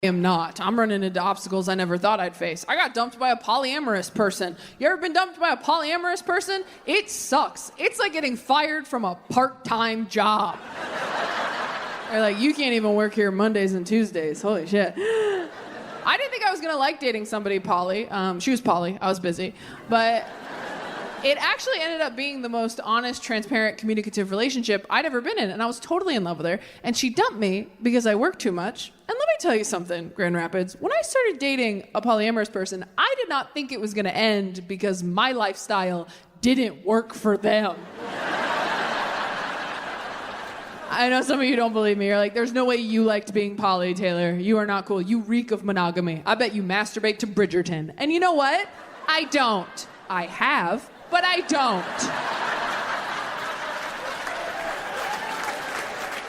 am not. I'm running into obstacles I never thought I'd face. I got dumped by a polyamorous person. You ever been dumped by a polyamorous person? It sucks. It's like getting fired from a part-time job. They're like, you can't even work here Mondays and Tuesdays. Holy shit. I didn't think I was gonna like dating somebody poly. She was poly. I was busy. But it actually ended up being the most honest, transparent, communicative relationship I'd ever been in, and I was totally in love with her. And she dumped me because I worked too much. And let me tell you something, Grand Rapids. When I started dating a polyamorous person, I did not think it was gonna end because my lifestyle didn't work for them. I know some of you don't believe me. You're like, there's no way you liked being poly, Taylor. You are not cool. You reek of monogamy. I bet you masturbate to Bridgerton. And you know what? I don't. I have, but I don't.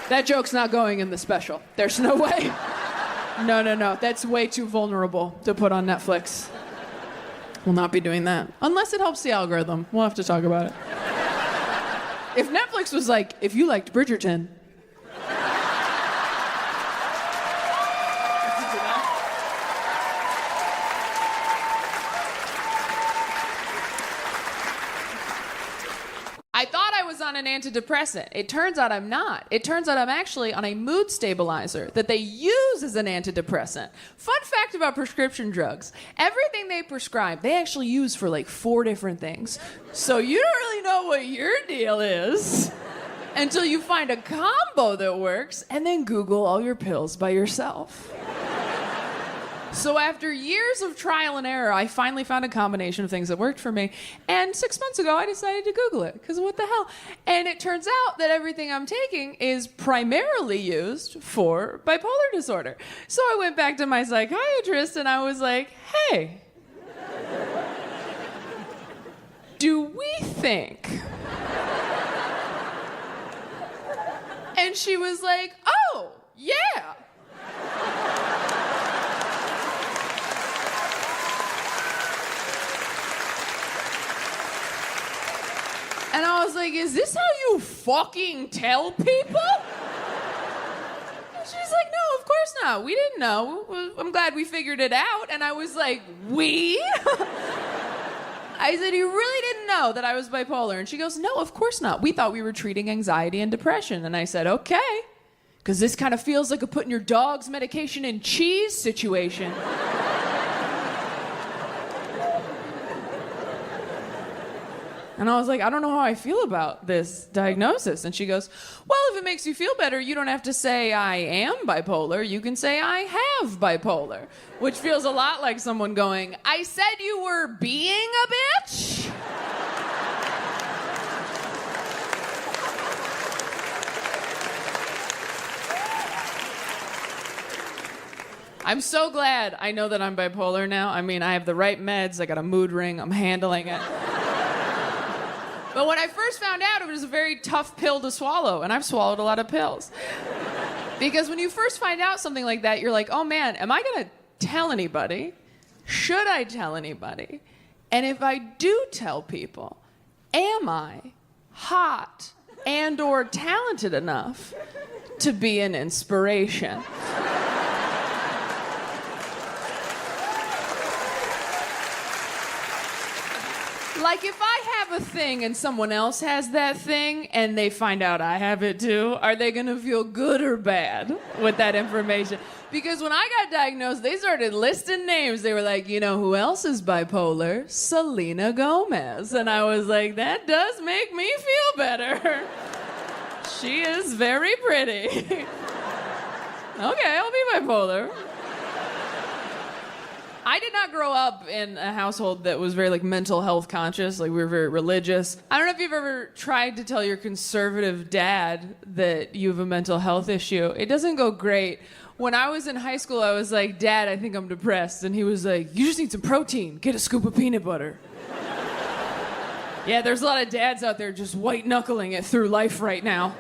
That joke's not going in the special. There's no way. No. That's way too vulnerable to put on Netflix. We'll not be doing that. Unless it helps the algorithm. We'll have to talk about it. If Netflix was like, if you liked Bridgerton. I thought I was on an antidepressant. It turns out I'm not. It turns out I'm actually on a mood stabilizer that they use as an antidepressant. Fun fact about prescription drugs. Everything they prescribe, they actually use for like 4 different things. So you don't really know what your deal is until you find a combo that works and then Google all your pills by yourself. So after years of trial and error, I finally found a combination of things that worked for me. And 6 months ago, I decided to Google it, because what the hell? And it turns out that everything I'm taking is primarily used for bipolar disorder. So I went back to my psychiatrist and I was like, hey, do we think? And she was like, oh, yeah. And I was like, is this how you fucking tell people? And she's like, no, of course not. We didn't know. I'm glad we figured it out. And I was like, we? I said, you really didn't know that I was bipolar? And she goes, no, of course not. We thought we were treating anxiety and depression. And I said, okay. Because this kind of feels like a putting your dog's medication in cheese situation. And I was like, I don't know how I feel about this diagnosis. And she goes, well, if it makes you feel better, you don't have to say I am bipolar. You can say I have bipolar, which feels a lot like someone going, I said you were being a bitch. I'm so glad I know that I'm bipolar now. I mean, I have the right meds. I got a mood ring. I'm handling it. But when I first found out, it was a very tough pill to swallow, and I've swallowed a lot of pills. Because when you first find out something like that, you're like, oh man, am I gonna tell anybody? Should I tell anybody? And if I do tell people, am I hot and or talented enough to be an inspiration? Like, if I have a thing and someone else has that thing and they find out I have it too, are they gonna feel good or bad with that information? Because when I got diagnosed, they started listing names. They were like, you know who else is bipolar? Selena Gomez. And I was like, that does make me feel better. She is very pretty. Okay, I'll be bipolar. I did not grow up in a household that was very like mental health conscious. Like, we were very religious. I don't know if you've ever tried to tell your conservative dad that you have a mental health issue. It doesn't go great. When I was in high school, I was like, Dad, I think I'm depressed. And he was like, you just need some protein. Get a scoop of peanut butter. Yeah, there's a lot of dads out there just white knuckling it through life right now.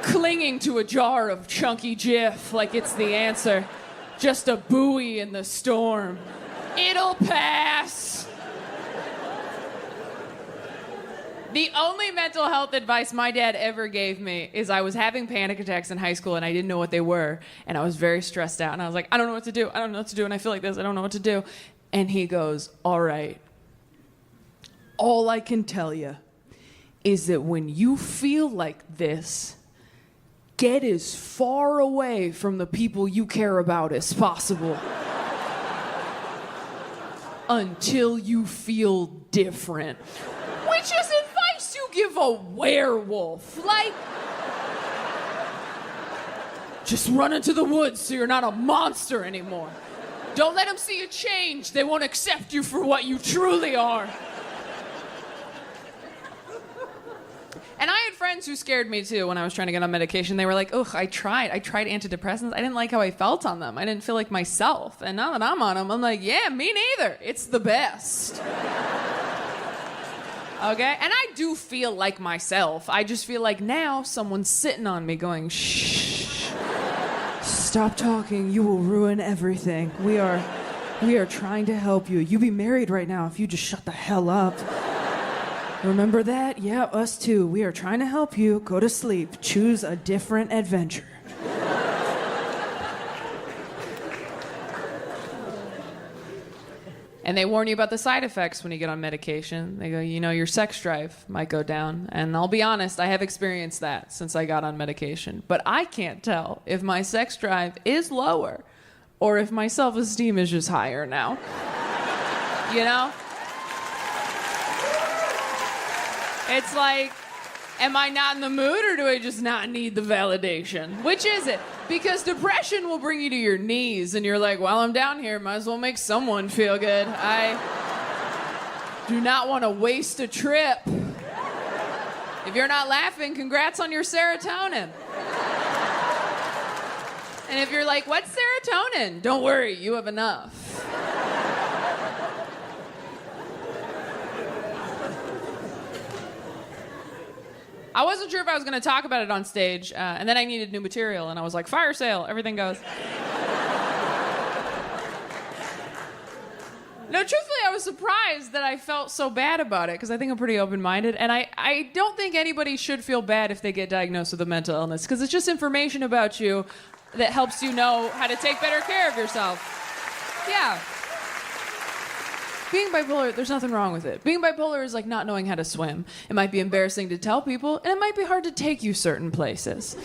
Clinging to a jar of chunky Jif like it's the answer. Just a buoy in the storm. It'll pass. The only mental health advice my dad ever gave me is I was having panic attacks in high school and I didn't know what they were. And I was very stressed out. And I was like, I don't know what to do. I don't know what to do. And I feel like this. I don't know what to do. And he goes, all right. All I can tell you is that when you feel like this, get as far away from the people you care about as possible. Until you feel different. Which is advice you give a werewolf. Like, just run into the woods so you're not a monster anymore. Don't let them see you change. They won't accept you for what you truly are. And I had friends who scared me too when I was trying to get on medication. They were like, ugh, I tried antidepressants. I didn't like how I felt on them. I didn't feel like myself. And now that I'm on them, I'm like, yeah, me neither. It's the best. Okay? And I do feel like myself. I just feel like now someone's sitting on me going, shh, stop talking. You will ruin everything. We are trying to help you. You'd be married right now if you just shut the hell up. Remember that? Yeah, us too. We are trying to help you. Go to sleep. Choose a different adventure. And they warn you about the side effects when you get on medication. They go, you know, your sex drive might go down. And I'll be honest, I have experienced that since I got on medication. But I can't tell if my sex drive is lower or if my self-esteem is just higher now. You know? It's like, am I not in the mood or do I just not need the validation? Which is it? Because depression will bring you to your knees and you're like, well, I'm down here, might as well make someone feel good. I do not want to waste a trip. If you're not laughing, congrats on your serotonin. And if you're like, what's serotonin? Don't worry, you have enough. I wasn't sure if I was going to talk about it on stage, and then I needed new material, and I was like, fire sale, everything goes. No, truthfully, I was surprised that I felt so bad about it, because I think I'm pretty open-minded, and I don't think anybody should feel bad if they get diagnosed with a mental illness, because it's just information about you that helps you know how to take better care of yourself. Yeah. Being bipolar, there's nothing wrong with it. Being bipolar is like not knowing how to swim. It might be embarrassing to tell people, and it might be hard to take you certain places.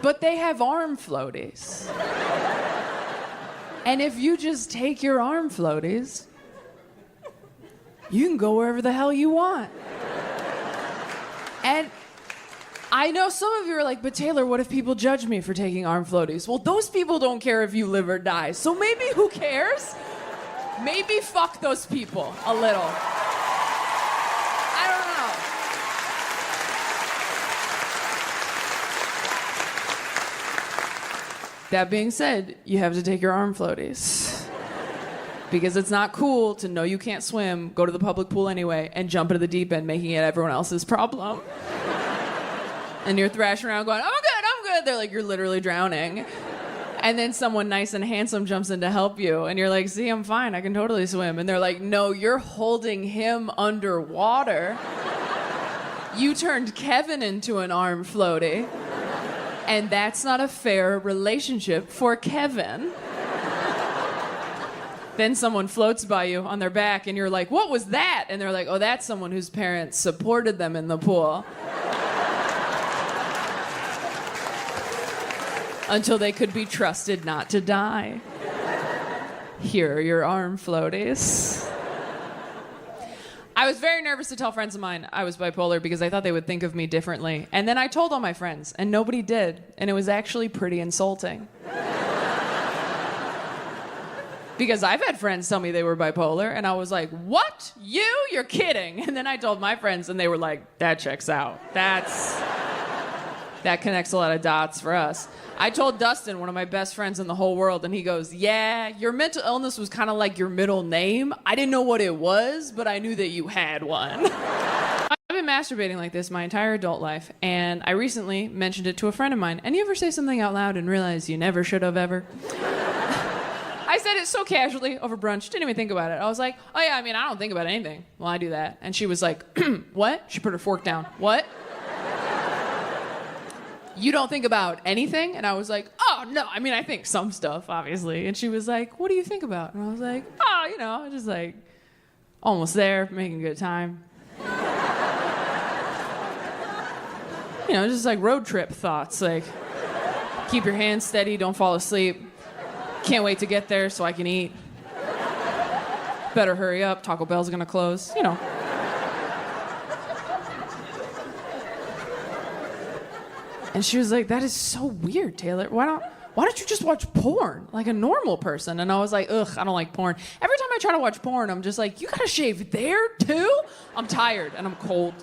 But they have arm floaties. And if you just take your arm floaties, you can go wherever the hell you want. And I know some of you are like, but Taylor, what if people judge me for taking arm floaties? Well, those people don't care if you live or die. So maybe who cares? Maybe fuck those people a little. I don't know. That being said, you have to take your arm floaties. Because it's not cool to know you can't swim, go to the public pool anyway, and jump into the deep end, making it everyone else's problem. And you're thrashing around going, I'm good. They're like, you're literally drowning. And then someone nice and handsome jumps in to help you. And you're like, see, I'm fine. I can totally swim. And they're like, no, you're holding him underwater. You turned Kevin into an arm floaty. And that's not a fair relationship for Kevin. Then someone floats by you on their back and you're like, what was that? And they're like, oh, that's someone whose parents supported them in the pool. Until they could be trusted not to die. Here are your arm floaties. I was very nervous to tell friends of mine I was bipolar because I thought they would think of me differently. And then I told all my friends, and nobody did. And it was actually pretty insulting. Because I've had friends tell me they were bipolar, and I was like, what? You? You're kidding. And then I told my friends, and they were like, that checks out. That connects a lot of dots for us. I told Dustin, one of my best friends in the whole world, and he goes, yeah, your mental illness was kind of like your middle name. I didn't know what it was, but I knew that you had one. I've been masturbating like this my entire adult life, and I recently mentioned it to a friend of mine. And you ever say something out loud and realize you never should have ever? I I said it so casually over brunch, didn't even think about it. I was like, oh yeah, I mean, I don't think about anything. Well, I do that. And she was like, what? She put her fork down. What? You don't think about anything? And I was like, oh, no, I mean, I think some stuff, obviously. And she was like, what do you think about? And I was like, oh, you know, just like, almost there, making good time. You know, just like road trip thoughts, like, keep your hands steady, don't fall asleep. Can't wait to get there so I can eat. Better hurry up, Taco Bell's gonna close, you know. And she was like, that is so weird, Taylor. Why don't you just watch porn like a normal person? And I was like, ugh, I don't like porn. Every time I try to watch porn, I'm just like, you gotta shave there too? I'm tired and I'm cold.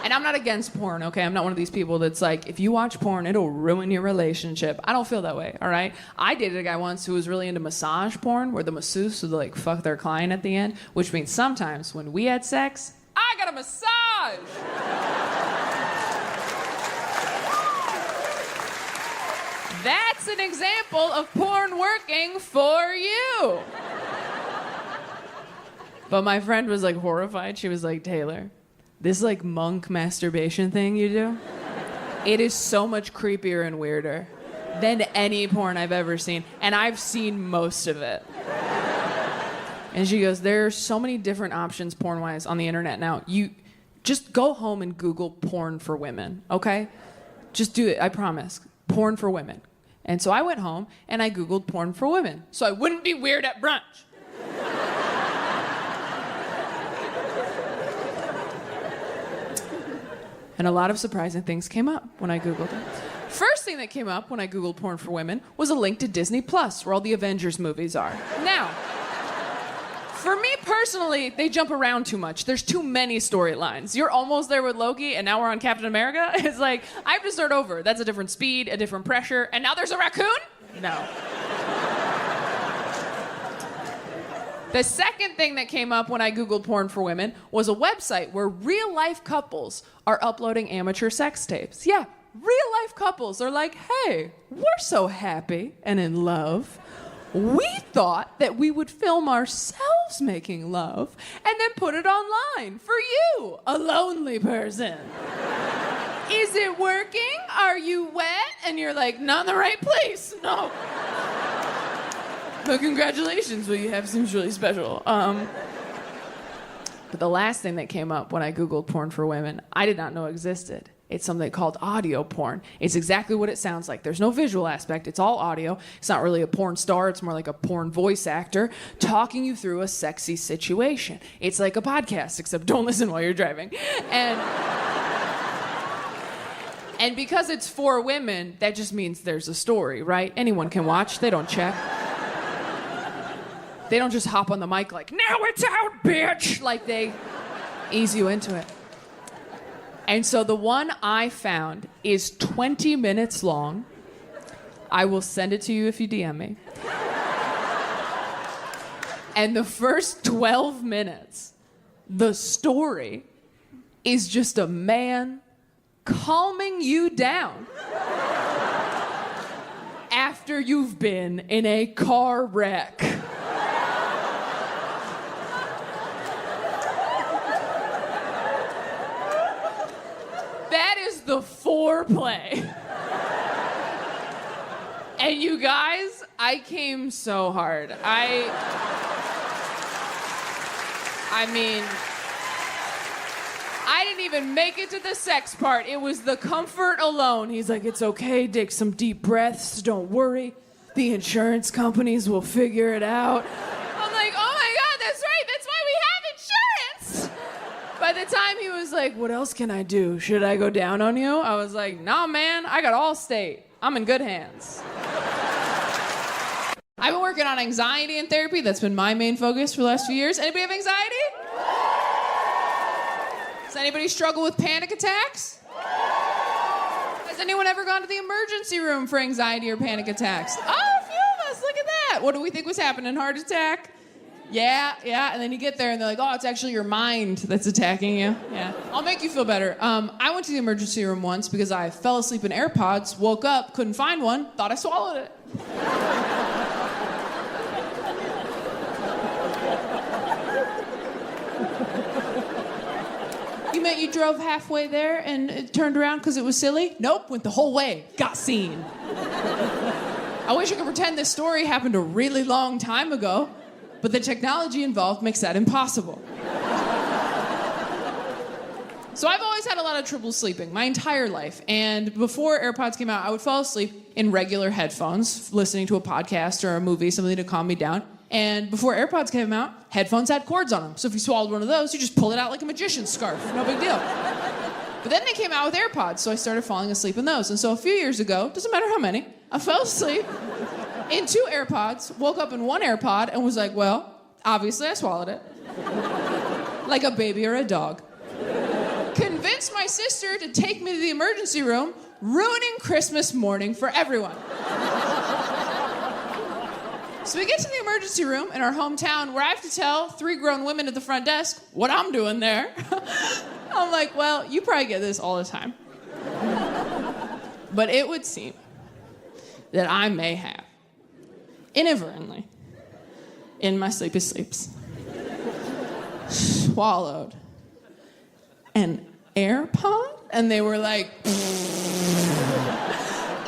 And I'm not against porn, okay? I'm not one of these people that's like, if you watch porn, it'll ruin your relationship. I don't feel that way, all right? I dated a guy once who was really into massage porn, where the masseuse would like fuck their client at the end, which means sometimes when we had sex, I got a massage. That's an example of porn working for you. But my friend was like horrified. She was like, Taylor, this like monk masturbation thing you do, it is so much creepier and weirder than any porn I've ever seen. And I've seen most of it. And she goes, there are so many different options porn-wise on the internet now. You just go home and Google porn for women, okay? Just do it, I promise. Porn for women. And so I went home and I Googled porn for women so I wouldn't be weird at brunch. And a lot of surprising things came up when I Googled it. First thing that came up when I Googled porn for women was a link to Disney Plus, where all the Avengers movies are. Now, for me personally, they jump around too much. There's too many storylines. You're almost there with Loki, and now we're on Captain America. It's like, I have to start over. That's a different speed, a different pressure, and now there's a raccoon? No. The second thing that came up when I Googled porn for women was a website where real-life couples are uploading amateur sex tapes. Yeah, real-life couples are like, hey, we're so happy and in love. We thought that we would film ourselves making love and then put it online for you, a lonely person. Is it working? Are you wet? And you're like, not in the right place. No. But congratulations, what you have seems really special. But the last thing that came up when I Googled porn for women, I did not know existed. It's something called audio porn. It's exactly what it sounds like. There's no visual aspect. It's all audio. It's not really a porn star. It's more like a porn voice actor talking you through a sexy situation. It's like a podcast, except don't listen while you're driving. And because it's for women, that just means there's a story, right? Anyone can watch. They don't check. They don't just hop on the mic like, now it's out, bitch! Like they ease you into it. And so the one I found is 20 minutes long. I will send it to you if you DM me. And the first 12 minutes, the story is just a man calming you down after you've been in a car wreck. The foreplay. And you guys, I came so hard. I mean, I didn't even make it to the sex part. It was the comfort alone. He's like, it's okay, take some deep breaths, don't worry. The insurance companies will figure it out. I'm like, oh my God, that's right, that's why we have insurance. By the time he was like, what else can I do? Should I go down on you? I was like, nah, man, I got Allstate. I'm in good hands. I've been working on anxiety in therapy. That's been my main focus for the last few years. Anybody have anxiety? Does anybody struggle with panic attacks? Has anyone ever gone to the emergency room for anxiety or panic attacks? Oh, a few of us, look at that. What do we think was happening? Heart attack? Yeah, and then you get there and they're like, oh, it's actually your mind that's attacking you. Yeah, I'll make you feel better. I went to the emergency room once because I fell asleep in AirPods, woke up, couldn't find one, thought I swallowed it. you drove halfway there and it turned around because it was silly? Nope, went the whole way. Got seen. I wish I could pretend this story happened a really long time ago, but the technology involved makes that impossible. So I've always had a lot of trouble sleeping my entire life. And before AirPods came out, I would fall asleep in regular headphones, listening to a podcast or a movie, something to calm me down. And before AirPods came out, headphones had cords on them. So if you swallowed one of those, you just pull it out like a magician's scarf. No big deal. But then they came out with AirPods, so I started falling asleep in those. And so a few years ago, doesn't matter how many, I fell asleep in 2 AirPods, woke up in 1 AirPod, and was like, well, obviously I swallowed it. Like a baby or a dog. Convinced my sister to take me to the emergency room, ruining Christmas morning for everyone. So we get to the emergency room in our hometown where I have to tell 3 grown women at the front desk what I'm doing there. I'm like, well, you probably get this all the time. But it would seem that I may have, inadvertently, in my sleepy sleeps, swallowed an AirPod? And they were like,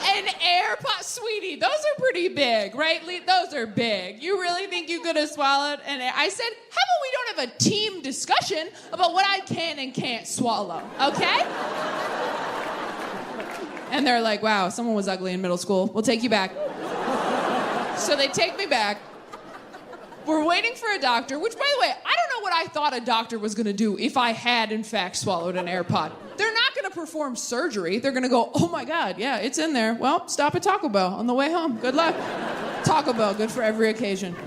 an AirPod? Sweetie, those are pretty big, right? Those are big. You really think you could have swallowed an Air? I said, how about we don't have a team discussion about what I can and can't swallow, okay? And they're like, wow, someone was ugly in middle school. We'll take you back. So they take me back. We're waiting for a doctor, which, by the way, I don't know what I thought a doctor was going to do if I had, in fact, swallowed an AirPod. They're not going to perform surgery. They're going to go, oh, my God, yeah, it's in there. Well, stop at Taco Bell on the way home. Good luck. Taco Bell, good for every occasion. I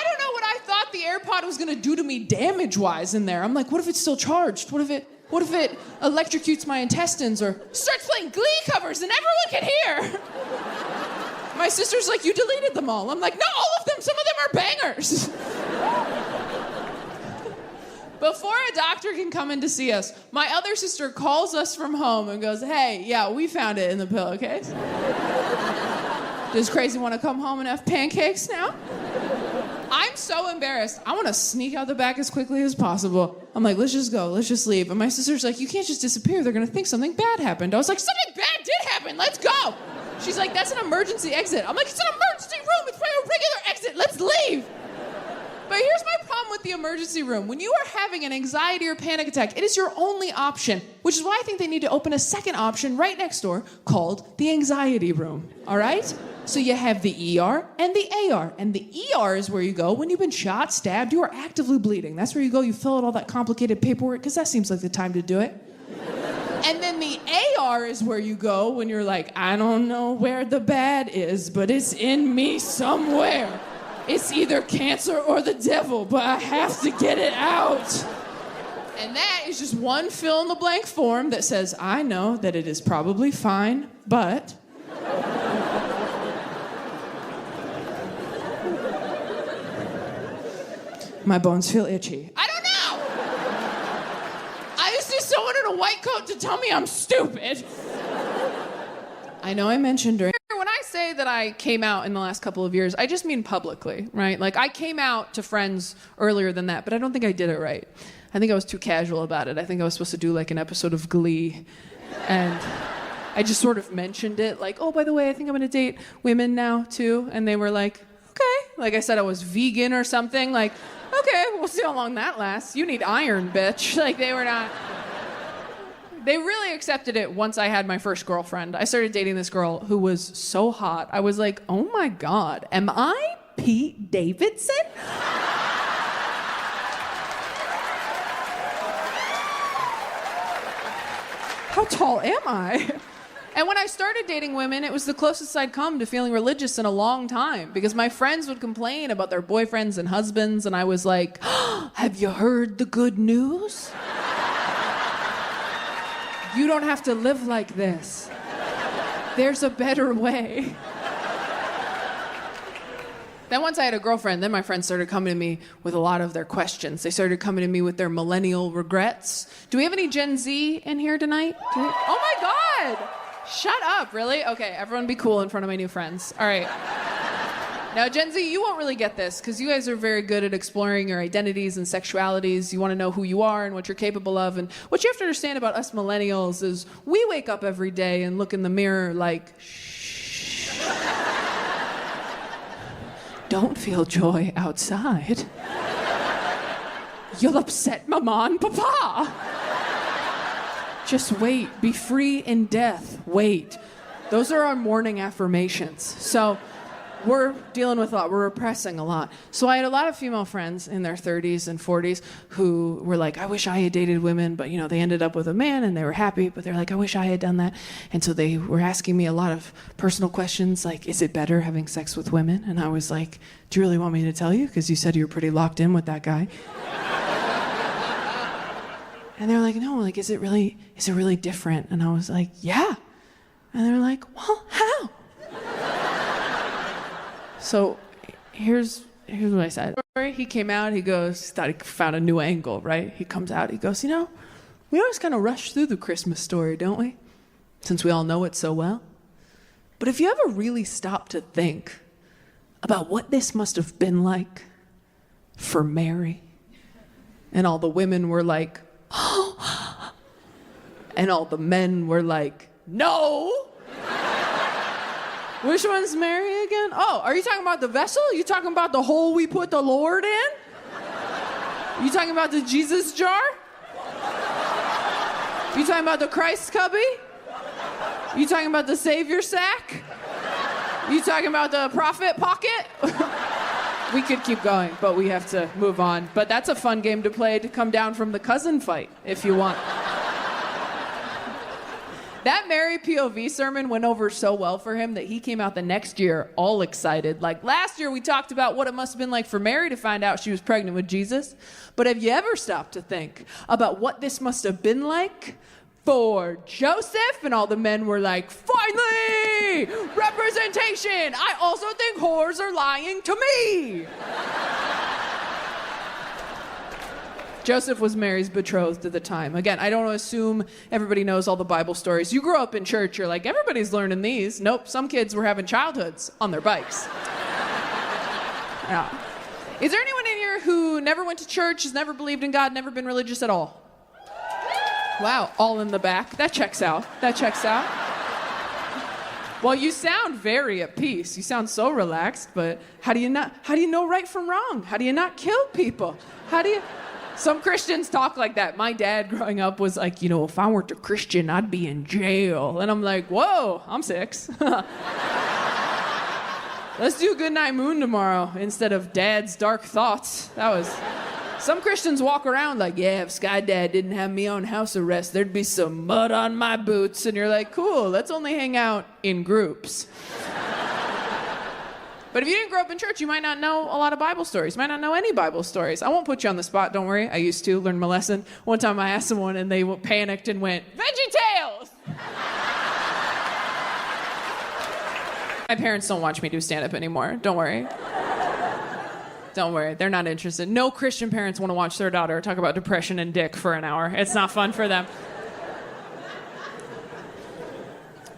don't know what I thought the AirPod was going to do to me damage-wise in there. I'm like, what if it's still charged? What if it electrocutes my intestines or starts playing Glee covers and everyone can hear? My sister's like, you deleted them all. I'm like, not all of them. Some of them are bangers. Before a doctor can come in to see us, my other sister calls us from home and goes, hey, yeah, we found it in the pillowcase. Does Crazy want to come home and have pancakes now? I'm so embarrassed. I want to sneak out the back as quickly as possible. I'm like, let's just go. Let's just leave. And my sister's like, you can't just disappear. They're going to think something bad happened. I was like, something bad did happen. Let's go. She's like, that's an emergency exit. I'm like, it's an emergency room. It's probably a regular exit. Let's leave. But here's my problem with the emergency room. When you are having an anxiety or panic attack, it is your only option, which is why I think they need to open a second option right next door called the anxiety room. All right? So you have the ER and the AR. And the ER is where you go when you've been shot, stabbed, you are actively bleeding. That's where you go. You fill out all that complicated paperwork because that seems like the time to do it. And then the AR is where you go when you're like, I don't know where the bad is, but it's in me somewhere. It's either cancer or the devil, but I have to get it out. And that is just one fill-in-the-blank form that says, I know that it is probably fine, but... my bones feel itchy. I don't know! I just need someone in a white coat to tell me I'm stupid. I know I mentioned during... When I say that I came out in the last couple of years, I just mean publicly, right? Like, I came out to friends earlier than that, but I don't think I did it right. I think I was too casual about it. I think I was supposed to do, like, an episode of Glee. And I just sort of mentioned it, like, oh, by the way, I think I'm going to date women now, too. And they were like, okay. Like I said, I was vegan or something. Like, okay, we'll see how long that lasts. You need iron, bitch. Like, they were not... They really accepted it once I had my first girlfriend. I started dating this girl who was so hot. I was like, oh my God, am I Pete Davidson? How tall am I? And when I started dating women, it was the closest I'd come to feeling religious in a long time because my friends would complain about their boyfriends and husbands, and I was like, oh, have you heard the good news? You don't have to live like this. There's a better way. Then once I had a girlfriend, then my friends started coming to me with a lot of their questions. They started coming to me with their millennial regrets. Do we have any Gen Z in here tonight? Oh my God! Shut up, really? Okay, everyone be cool in front of my new friends. All right. Now, Gen Z, you won't really get this because you guys are very good at exploring your identities and sexualities. You want to know who you are and what you're capable of. And what you have to understand about us millennials is we wake up every day and look in the mirror like, shh. Don't feel joy outside. You'll upset Mama and Papa. Just wait. Be free in death. Wait. Those are our morning affirmations. So we're dealing with a lot. We're repressing a lot. So I had a lot of female friends in their 30s and 40s who were like, I wish I had dated women, but they ended up with a man and they were happy, but they're like, I wish I had done that. And so they were asking me a lot of personal questions like, is it better having sex with women? And I was like, do you really want me to tell you? Because you said you were pretty locked in with that guy. And they're like, no, like, is it really different? And I was like, yeah. And they're like, well, how? So here's what I said. He came out, he goes, thought he found a new angle, right? He comes out, he goes, we always kind of rush through the Christmas story, don't we? Since we all know it so well. But if you ever really stop to think about what this must have been like for Mary, and all the women were like, oh, and all the men were like, no. Which one's Mary again? Oh, are you talking about the vessel? You talking about the hole we put the Lord in? You talking about the Jesus jar? You talking about the Christ cubby? You talking about the Savior sack? You talking about the prophet pocket? We could keep going, but we have to move on. But that's a fun game to play to come down from the cousin fight, if you want. That Mary POV sermon went over so well for him that he came out the next year all excited. Like last year we talked about what it must have been like for Mary to find out she was pregnant with Jesus. But have you ever stopped to think about what this must have been like for Joseph? And all the men were like, finally, representation. I also think whores are lying to me. Joseph was Mary's betrothed at the time. Again, I don't assume everybody knows all the Bible stories. You grew up in church, you're like, everybody's learning these. Nope, some kids were having childhoods on their bikes. Yeah. Is there anyone in here who never went to church, has never believed in God, never been religious at all? Wow, all in the back. That checks out. Well, you sound very at peace. You sound so relaxed, but how do you know right from wrong? How do you not kill people? Some Christians talk like that. My dad growing up was like, if I weren't a Christian, I'd be in jail. And I'm like, whoa, I'm 6. Let's do Goodnight Moon tomorrow instead of Dad's Dark Thoughts. Some Christians walk around like, yeah, if Sky Dad didn't have me on house arrest, there'd be some mud on my boots. And you're like, cool, let's only hang out in groups. But if you didn't grow up in church, you might not know a lot of Bible stories. You might not know any Bible stories. I won't put you on the spot, don't worry. I used to learn my lesson. One time I asked someone and they panicked and went, VeggieTales! My parents don't watch me do stand-up anymore. Don't worry. Don't worry. They're not interested. No Christian parents want to watch their daughter talk about depression and dick for an hour. It's not fun for them.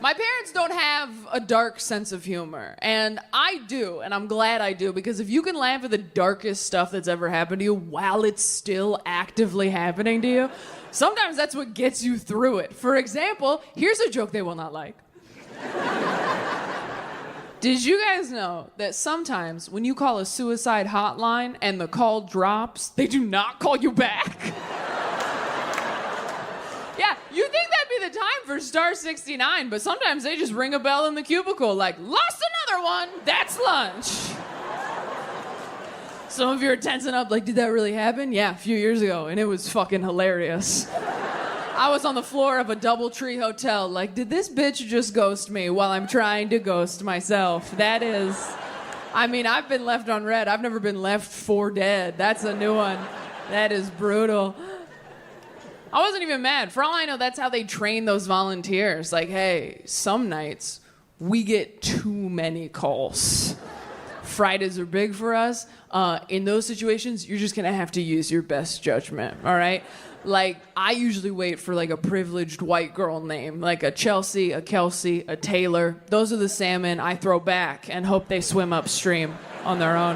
My parents don't have a dark sense of humor, and I do, and I'm glad I do, because if you can laugh at the darkest stuff that's ever happened to you while it's still actively happening to you, sometimes that's what gets you through it. For example, here's a joke they will not like. Did you guys know that sometimes when you call a suicide hotline and the call drops, they do not call you back? Yeah, you think that'd be the time for star 69, but sometimes they just ring a bell in the cubicle like, lost another one, that's lunch. Some of you are tensing up like, did that really happen? Yeah, a few years ago, and it was fucking hilarious. I was on the floor of a DoubleTree hotel like, did this bitch just ghost me while I'm trying to ghost myself? That is, I've been left on red. I've never been left for dead. That's a new one. That is brutal. I wasn't even mad. For all I know, that's how they train those volunteers. Like, hey, some nights we get too many calls Fridays are big for us. In those situations, you're just gonna have to use your best judgment, all right? Like, I usually wait for like a privileged white girl name, like a Chelsea, a Kelsey, a Taylor. Those are the salmon I throw back and hope they swim upstream on their own.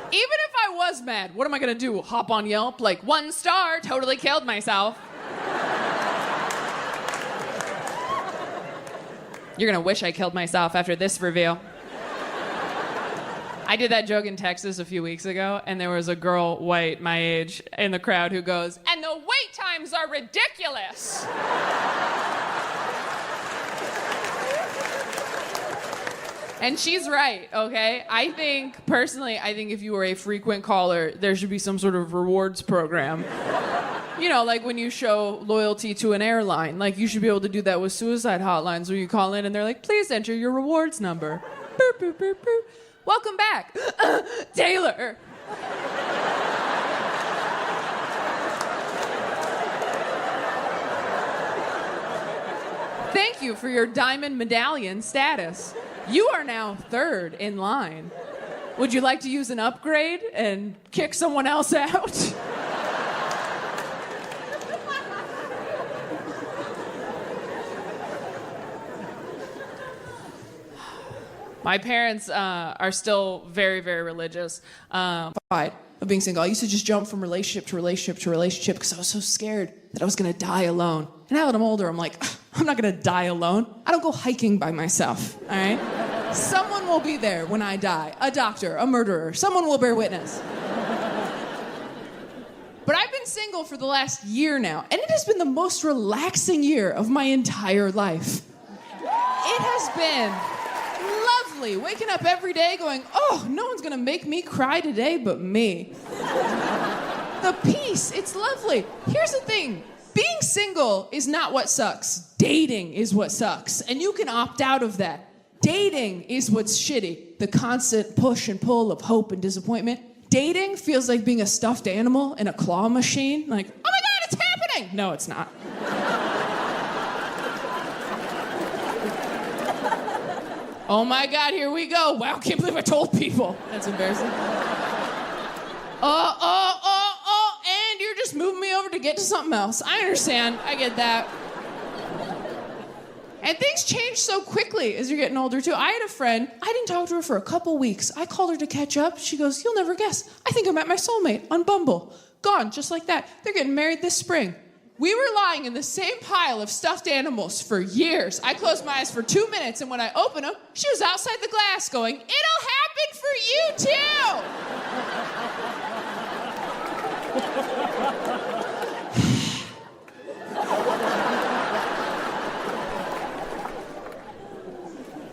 Even if I was mad, what am I gonna do? Hop on Yelp? Like, 1 star, totally killed myself. You're gonna wish I killed myself after this review. I did that joke in Texas a few weeks ago, and there was a girl, white, my age, in the crowd who goes, "And the wait times are ridiculous." And she's right, okay? I think if you were a frequent caller, there should be some sort of rewards program. You know, like when you show loyalty to an airline, like you should be able to do that with suicide hotlines where you call in and they're like, "Please enter your rewards number." Boop, boop, boop, boop. Welcome back, Taylor. Thank you for your diamond medallion status. You are now 3rd in line. Would you like to use an upgrade and kick someone else out? My parents are still very, very religious. Of being single. I used to just jump from relationship to relationship to relationship because I was so scared that I was going to die alone. And now that I'm older, I'm like, I'm not going to die alone. I don't go hiking by myself, all right? Someone will be there when I die. A doctor, a murderer. Someone will bear witness. But I've been single for the last year now, and it has been the most relaxing year of my entire life. It has been lovely, waking up every day going, oh, no one's gonna make me cry today but me. The peace, it's lovely. Here's the thing, being single is not what sucks. Dating is what sucks, and you can opt out of that. Dating is what's shitty, the constant push and pull of hope and disappointment. Dating feels like being a stuffed animal in a claw machine, like, oh my God, it's happening! No, it's not. Oh my God, here we go. Wow, can't believe I told people. That's embarrassing. And you're just moving me over to get to something else. I understand, I get that. And things change so quickly as you're getting older too. I had a friend, I didn't talk to her for a couple weeks. I called her to catch up. She goes, you'll never guess. I think I met my soulmate on Bumble. Gone, just like that. They're getting married this spring. We were lying in the same pile of stuffed animals for years. I closed my eyes for 2 minutes, and when I opened them, she was outside the glass going, it'll happen for you too!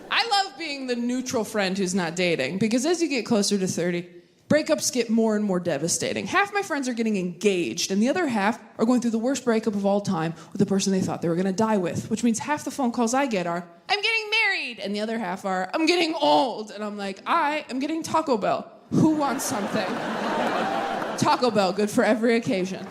I love being the neutral friend who's not dating, because as you get closer to 30, breakups get more and more devastating. Half my friends are getting engaged, and the other half are going through the worst breakup of all time with the person they thought they were going to die with, which means half the phone calls I get are, I'm getting married, and the other half are, I'm getting old, and I'm like, I am getting Taco Bell. Who wants something? Taco Bell, good for every occasion.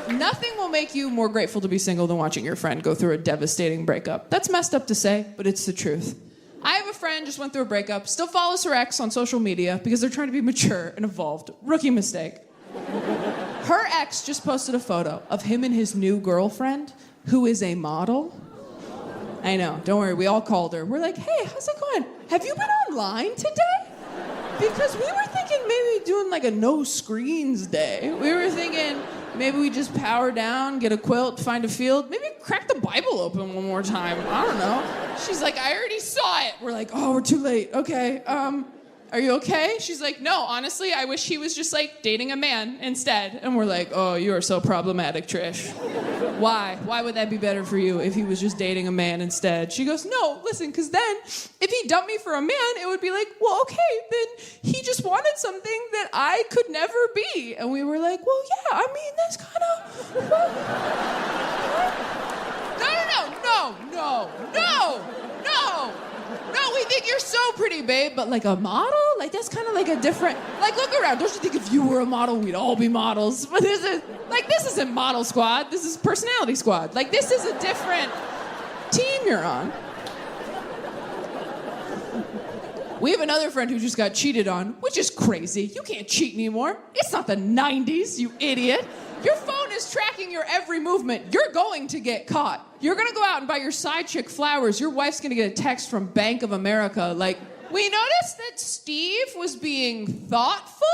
Nothing will make you more grateful to be single than watching your friend go through a devastating breakup. That's messed up to say, but it's the truth. I have a friend just went through a breakup, still follows her ex on social media because they're trying to be mature and evolved. Rookie mistake. Her ex just posted a photo of him and his new girlfriend, who is a model. I know, don't worry, we all called her. We're like, hey, how's it going? Have you been online today? Because we were thinking maybe doing like a no screens day. We were thinking maybe we just power down, get a quilt, find a field, maybe crack the Bible open one more time. I don't know. She's like, I already saw it. We're like, oh, we're too late. Okay, are you okay? She's like, no, honestly, I wish he was just like dating a man instead. And we're like, oh, you are so problematic, Trish. Why? Why would that be better for you if he was just dating a man instead? She goes, no, listen, because then if he dumped me for a man, it would be like, well, okay, then he just wanted something that I could never be. And we were like, well, yeah, I mean, that's kind of... No. No, we think you're so pretty, babe, but like a model? Like that's kind of like a different, like look around. Don't you think if you were a model, we'd all be models? But this isn't Model Squad. This is Personality Squad. Like this is a different team you're on. We have another friend who just got cheated on, which is crazy. You can't cheat anymore. It's not the 90s, you idiot. Your phone is tracking your every movement. You're going to get caught. You're going to go out and buy your side chick flowers. Your wife's going to get a text from Bank of America like, we noticed that Steve was being thoughtful?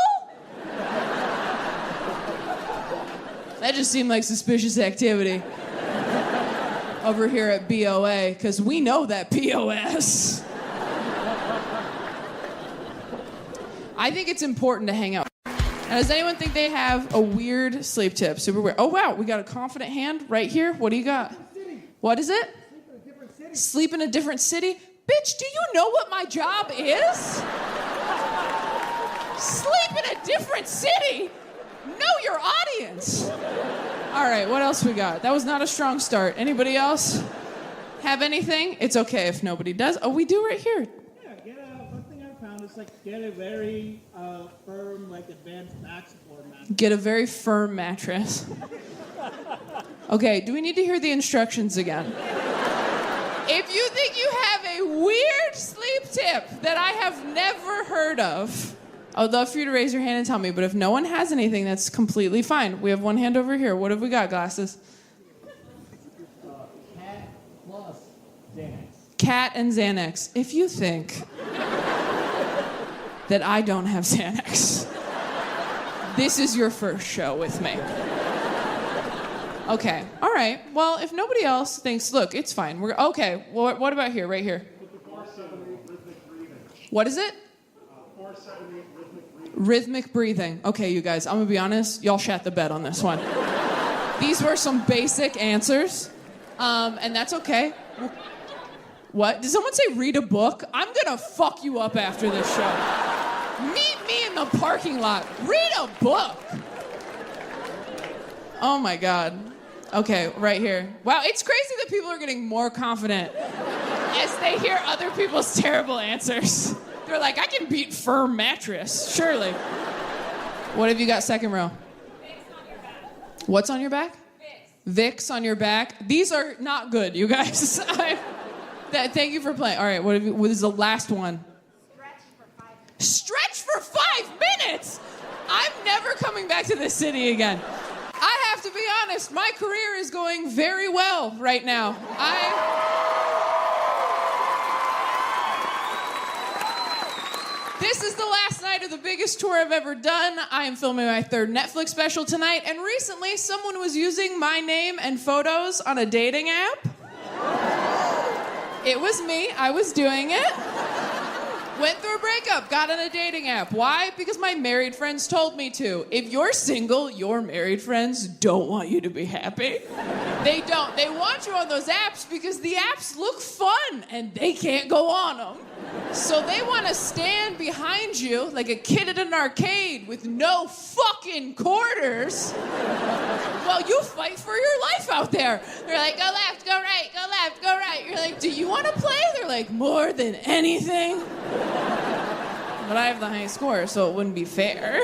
That just seemed like suspicious activity over here at BOA, because we know that POS. I think it's important to hang out. Now, does anyone think they have a weird sleep tip? Super weird. Oh, wow, we got a confident hand right here. What do you got? What is it? Sleep in a different city? Bitch, do you know what my job is? Sleep in a different city? Know your audience. All right, what else we got? That was not a strong start. Anybody else have anything? It's okay if nobody does. Oh, we do right here. One thing I found is get a very firm, advanced back support mattress. Get a very firm mattress. Okay, do we need to hear the instructions again? If you think you have a weird sleep tip that I have never heard of, I would love for you to raise your hand and tell me, but if no one has anything, that's completely fine. We have one hand over here. What have we got, Glasses? Cat plus Xanax. Cat and Xanax. If you think that I don't have Xanax, this is your first show with me. Okay, all right. Well, if nobody else thinks, look, it's fine. We're okay. What about here, right here? 478 rhythmic breathing. What is it? 478 rhythmic breathing. Rhythmic breathing. Okay, you guys, I'm gonna be honest. Y'all shat the bed on this one. These were some basic answers, and that's okay. What? Did someone say read a book? I'm gonna fuck you up after this show. Meet me in the parking lot. Read a book. Oh my God. Okay, right here. Wow, it's crazy that people are getting more confident as they hear other people's terrible answers. They're like, I can beat firm mattress, surely. What have you got second row? Vicks on your back. What's on your back? Vicks. Vicks on your back. These are not good, you guys. Thank you for playing. All right, what is the last one? Stretch for 5 minutes. Stretch for 5 minutes? I'm never coming back to this city again. I have to be honest, my career is going very well right now. This is the last night of the biggest tour I've ever done. I am filming my third Netflix special tonight, and recently someone was using my name and photos on a dating app. It was me. I was doing it. Went through a breakup, got on a dating app. Why? Because my married friends told me to. If you're single, your married friends don't want you to be happy. They don't. They want you on those apps because the apps look fun and they can't go on them. So they want to stand behind you like a kid at an arcade with no fucking quarters while you fight for your life out there. They're like, go left, go right, go left, go right. You're like, do you want to play? They're like, more than anything. But I have the highest score, so it wouldn't be fair.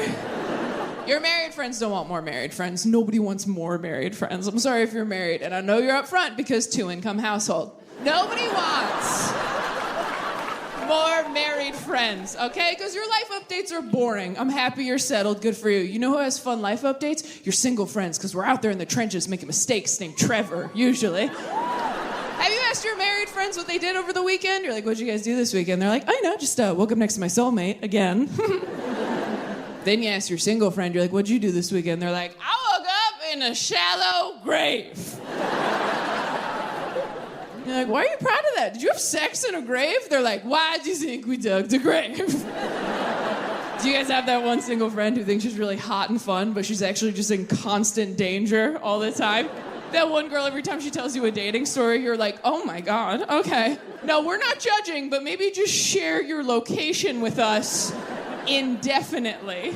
Your married friends don't want more married friends. Nobody wants more married friends. I'm sorry if you're married, and I know you're up front because 2-income household. Nobody wants more married friends, okay? Because your life updates are boring. I'm happy you're settled. Good for you. You know who has fun life updates? Your single friends, because we're out there in the trenches making mistakes named Trevor, usually. Have you asked your married friends what they did over the weekend? You're like, what'd you guys do this weekend? They're like, I know, just woke up next to my soulmate again. Then you ask your single friend, you're like, what'd you do this weekend? They're like, I woke up in a shallow grave. You're like, why are you proud of that? Did you have sex in a grave? They're like, why do you think we dug the grave? Do you guys have that one single friend who thinks she's really hot and fun, but she's actually just in constant danger all the time? That one girl, every time she tells you a dating story, you're like, oh my God, okay. No, we're not judging, but maybe just share your location with us indefinitely.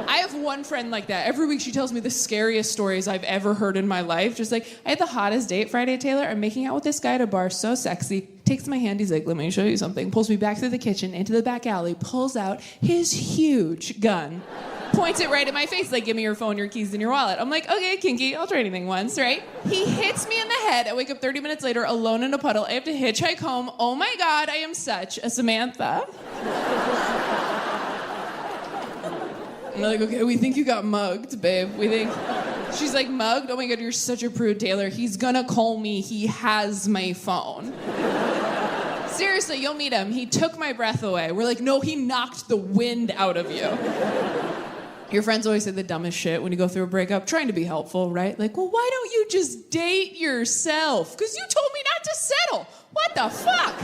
I have one friend like that. Every week she tells me the scariest stories I've ever heard in my life. Just like, I had the hottest date Friday, Taylor. I'm making out with this guy at a bar, so sexy. takes my hand, he's like, let me show you something. Pulls me back through the kitchen, into the back alley, pulls out his huge gun. Points it right at my face, like, give me your phone, your keys, and your wallet. I'm like, okay, kinky, I'll try anything once, right? He hits me in the head. I wake up 30 minutes later, alone in a puddle. I have to hitchhike home. Oh my God, I am such a Samantha. I'm like, okay, we think you got mugged, babe. We think... She's like, mugged? Oh my God, you're such a prude, Taylor. He's gonna call me. He has my phone. Seriously, you'll meet him. He took my breath away. We're like, no, he knocked the wind out of you. Your friends always say the dumbest shit when you go through a breakup, trying to be helpful, right? Like, well, why don't you just date yourself? Because you told me not to settle. What the fuck?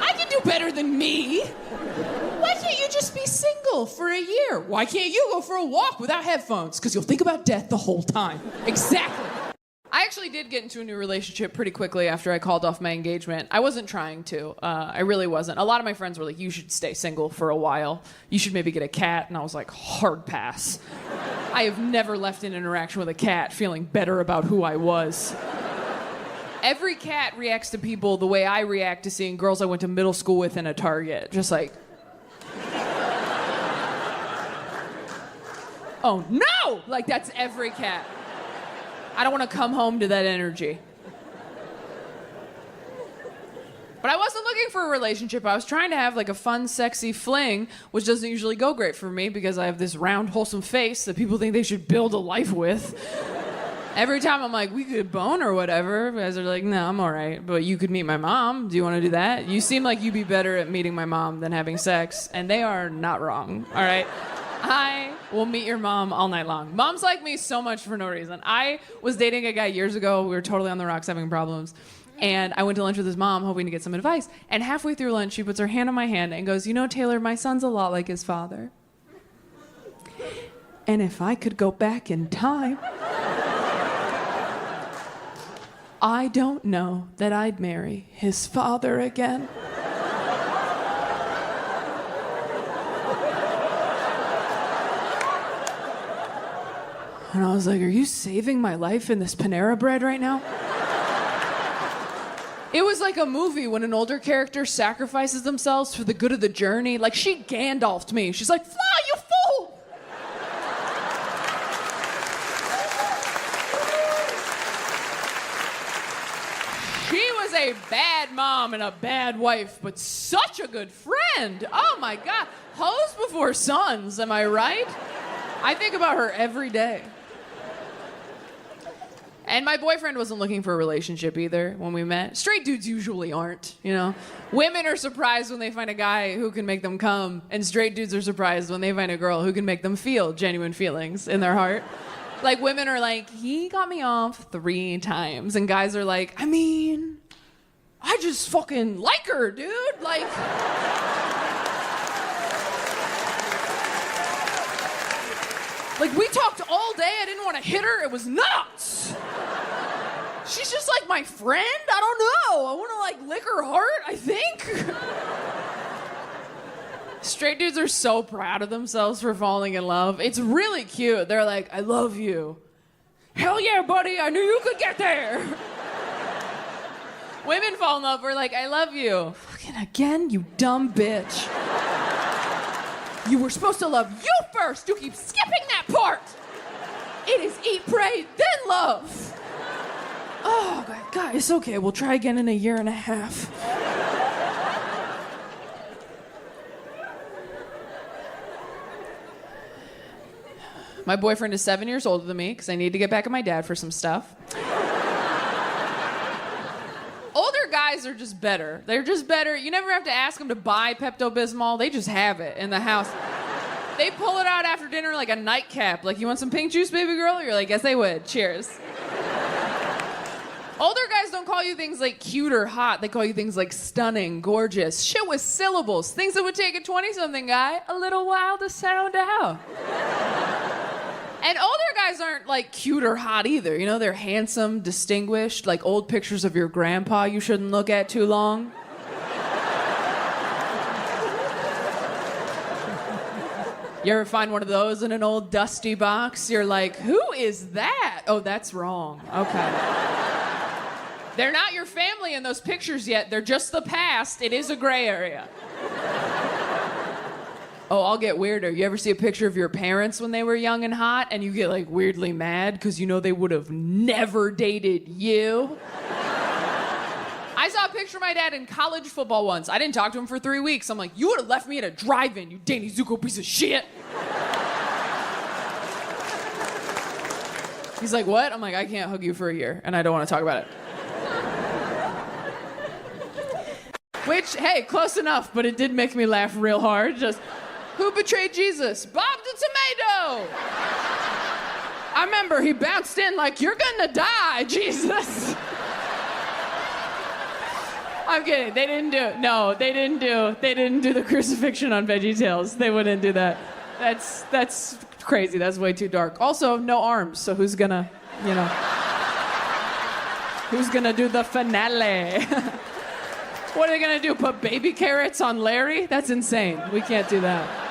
I can do better than me. Why can't you just be single for a year? Why can't you go for a walk without headphones? Because you'll think about death the whole time. Exactly. I actually did get into a new relationship pretty quickly after I called off my engagement. I wasn't trying to. I really wasn't. A lot of my friends were like, you should stay single for a while. You should maybe get a cat. And I was like, hard pass. I have never left an interaction with a cat feeling better about who I was. Every cat reacts to people the way I react to seeing girls I went to middle school with in a Target. Just like... oh, no! Like, that's every cat. I don't want to come home to that energy. But I wasn't looking for a relationship. I was trying to have, like, a fun, sexy fling, which doesn't usually go great for me because I have this round, wholesome face that people think they should build a life with. Every time I'm like, we could bone or whatever, guys are like, no, I'm all right. But you could meet my mom. Do you want to do that? You seem like you'd be better at meeting my mom than having sex. And they are not wrong, all right? I will meet your mom all night long. Moms like me so much for no reason. I was dating a guy years ago. We were totally on the rocks having problems. And I went to lunch with his mom hoping to get some advice. And halfway through lunch, she puts her hand on my hand and goes, you know, Taylor, my son's a lot like his father. And if I could go back in time, I don't know that I'd marry his father again. And I was like, are you saving my life in this Panera Bread right now? It was like a movie when an older character sacrifices themselves for the good of the journey. Like, she Gandalf'd me. She's like, fly, you fool! She was a bad mom and a bad wife, but such a good friend. Oh my God. Hoes before sons, am I right? I think about her every day. And my boyfriend wasn't looking for a relationship either when we met. Straight dudes usually aren't, you know? Women are surprised when they find a guy who can make them come, and straight dudes are surprised when they find a girl who can make them feel genuine feelings in their heart. Like, women are like, he got me off 3 times, and guys are like, I mean, I just fucking like her, dude. Like... Like, we talked all day. I didn't want to hit her. It was nuts. She's just like my friend. I don't know. I want to, like, lick her heart, I think. Straight dudes are so proud of themselves for falling in love. It's really cute. They're like, I love you. Hell yeah, buddy. I knew you could get there. Women fall in love. We're like, I love you. Fucking again, you dumb bitch. You were supposed to love you first. You keep skipping that part. It is eat, pray, then love. Oh, God, it's okay. We'll try again in a year and a half. My boyfriend is 7 years older than me because I need to get back at my dad for some stuff. Older guys are just better. They're just better. You never have to ask them to buy Pepto-Bismol. They just have it in the house. They pull it out after dinner like a nightcap. Like, you want some pink juice, baby girl? You're like, yes, they would. Cheers. Older guys don't call you things like cute or hot. They call you things like stunning, gorgeous, shit with syllables. Things that would take a 20-something guy a little while to sound out. And older guys aren't, like, cute or hot either. You know, they're handsome, distinguished, like old pictures of your grandpa you shouldn't look at too long. You ever find one of those in an old dusty box? You're like, who is that? Oh, that's wrong. Okay. They're not your family in those pictures yet. They're just the past. It is a gray area. Oh, I'll get weirder. You ever see a picture of your parents when they were young and hot and you get like weirdly mad because you know they would have never dated you? I saw a picture of my dad in college football once. I didn't talk to him for 3 weeks. I'm like, you would have left me at a drive-in, you Danny Zuko piece of shit. He's like, what? I'm like, I can't hug you for a year and I don't want to talk about it. Which, hey, close enough, but it did make me laugh real hard. Just, who betrayed Jesus? Bob the Tomato! I remember he bounced in like, you're gonna die, Jesus. I'm kidding, they didn't do it. No, they didn't do the crucifixion on VeggieTales. They wouldn't do that. That's crazy, that's way too dark. Also, no arms, so who's gonna, who's gonna do the finale? What are they gonna do, put baby carrots on Larry? That's insane, we can't do that.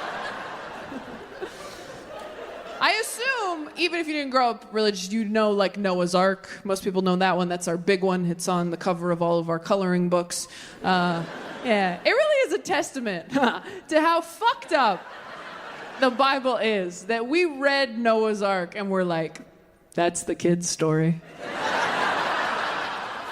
I assume, even if you didn't grow up religious, you know like Noah's Ark. Most people know that one, that's our big one. It's on the cover of all of our coloring books. Yeah, it really is a testament to how fucked up the Bible is that we read Noah's Ark and we're like, that's the kid's story.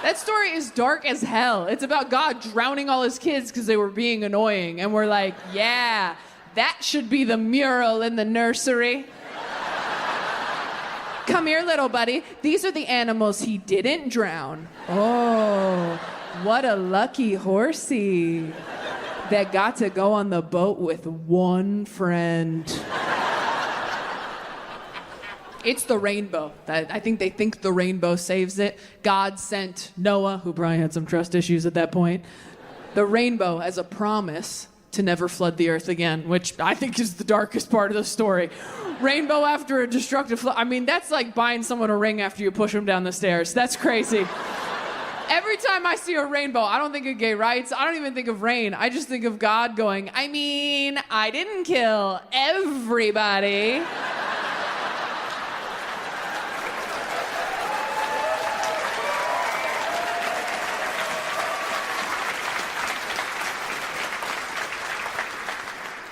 That story is dark as hell. It's about God drowning all his kids because they were being annoying. And we're like, yeah, that should be the mural in the nursery. Come here, little buddy. These are the animals he didn't drown. Oh, what a lucky horsey that got to go on the boat with one friend. It's the rainbow. I think they think the rainbow saves it. God sent Noah, who probably had some trust issues at that point, the rainbow as a promise to never flood the earth again, which I think is the darkest part of the story. Rainbow after a destructive flood. I mean, that's like buying someone a ring after you push them down the stairs. That's crazy. Every time I see a rainbow, I don't think of gay rights. I don't even think of rain. I just think of God going, I mean, I didn't kill everybody.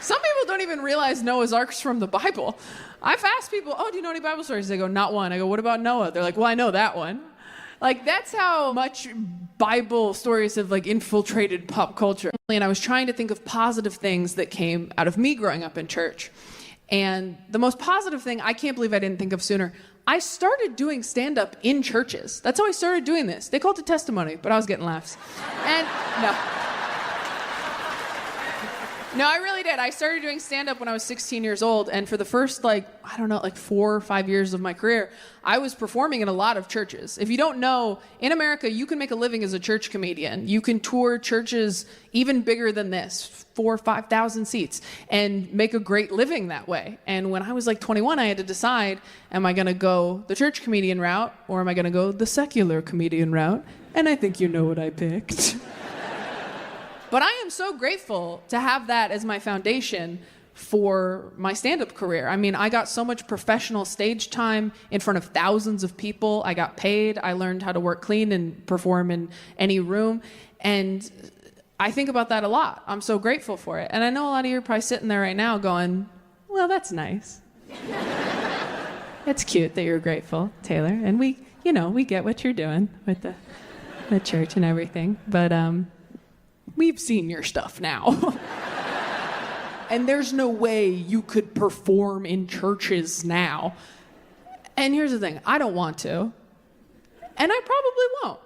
Some people don't even realize Noah's Ark's from the Bible. I've asked people, oh, do you know any Bible stories? They go, not one. I go, what about Noah? They're like, well, I know that one. Like, that's how much Bible stories have, like, infiltrated pop culture. And I was trying to think of positive things that came out of me growing up in church. And the most positive thing, I can't believe I didn't think of sooner, I started doing stand-up in churches. That's how I started doing this. They called it testimony, but I was getting laughs. And, no. No, I really did. I started doing stand-up when I was 16 years old, and for the first, 4 or 5 years of my career, I was performing in a lot of churches. If you don't know, in America, you can make a living as a church comedian. You can tour churches even bigger than this, 4,000 or 5,000 seats, and make a great living that way. And when I was 21, I had to decide, am I going to go the church comedian route, or am I going to go the secular comedian route? And I think you know what I picked. But I am so grateful to have that as my foundation for my stand-up career. I mean, I got so much professional stage time in front of thousands of people. I got paid. I learned how to work clean and perform in any room. And I think about that a lot. I'm so grateful for it. And I know a lot of you are probably sitting there right now going, well, that's nice. It's cute that you're grateful, Taylor. And we get what you're doing with the church and everything. But, we've seen your stuff now. And there's no way you could perform in churches now. And here's the thing, I don't want to. And I probably won't.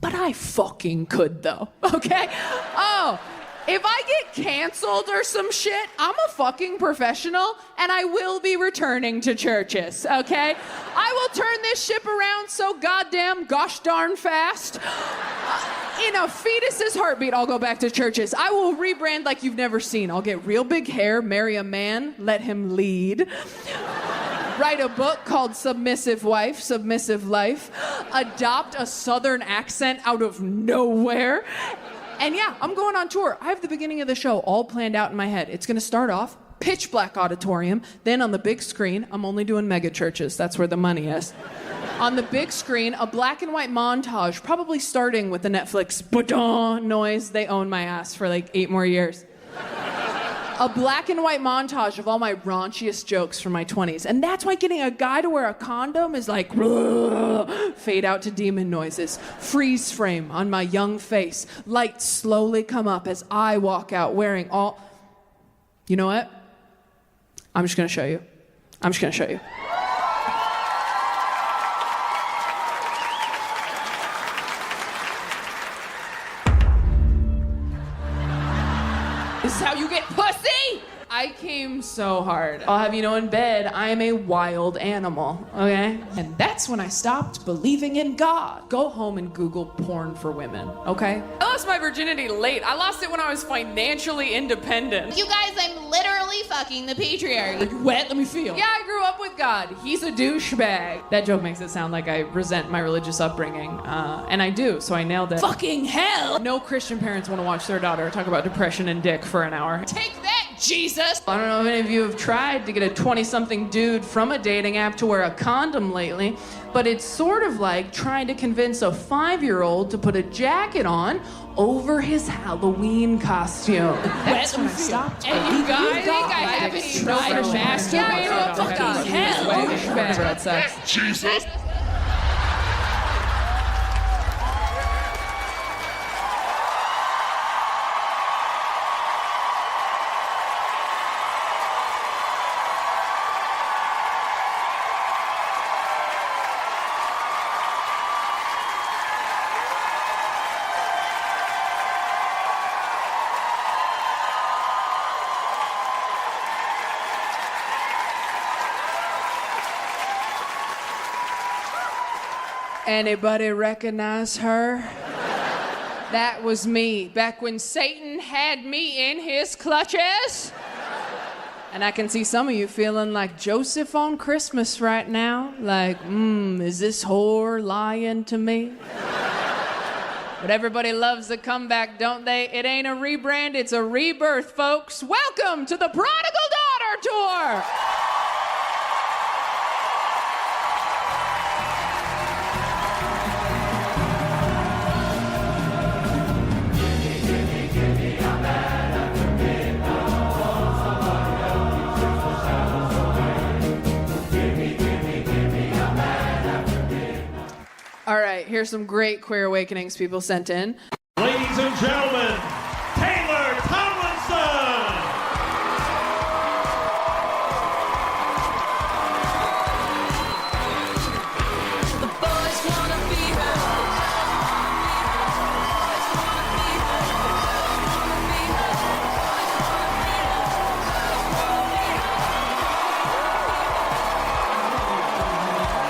But I fucking could though, okay? Oh, if I get canceled or some shit, I'm a fucking professional and I will be returning to churches, okay? I will turn this ship around so goddamn gosh darn fast. In a fetus's heartbeat, I'll go back to churches. I will rebrand like you've never seen. I'll get real big hair, marry a man, let him lead. Write a book called Submissive Wife, Submissive Life. Adopt a southern accent out of nowhere. And yeah, I'm going on tour. I have the beginning of the show all planned out in my head. It's going to start off pitch black auditorium. Then on the big screen, I'm only doing mega churches. That's where the money is. On the big screen, a black and white montage, probably starting with the Netflix ba-dong noise. They own my ass for like 8 more years. A black and white montage of all my raunchiest jokes from my 20s. And that's why getting a guy to wear a condom is like, fade out to demon noises. Freeze frame on my young face. Lights slowly come up as I walk out wearing all... You know what? I'm just gonna show you. This is how you get pussy! I came so hard. I'll have you know, in bed, I am a wild animal, okay? And that's when I stopped believing in God. Go home and Google porn for women, okay? I lost my virginity late. I lost it when I was financially independent. You guys, I'm literally fucking the patriarchy. Are you wet? Let me feel. Yeah, I grew up with God. He's a douchebag. That joke makes it sound like I resent my religious upbringing. And I do, so I nailed it. Fucking hell! No Christian parents want to watch their daughter talk about depression and dick for an hour. Take that, Jesus! I don't know if any of you have tried to get a 20-something dude from a dating app to wear a condom lately, but it's sort of like trying to convince a 5-year-old to put a jacket on over his Halloween costume. That's when I stopped. And you guys think I haven't tried to masturbate? Yeah, fucking hell. Jesus. Anybody recognize her? That was me, back when Satan had me in his clutches. And I can see some of you feeling like Joseph on Christmas right now. Like, is this whore lying to me? But everybody loves a comeback, don't they? It ain't a rebrand, it's a rebirth, folks. Welcome to the Prodigal Daughter Tour! All right, here's some great queer awakenings people sent in. Ladies and gentlemen, Taylor Tomlinson! The boys wanna be her.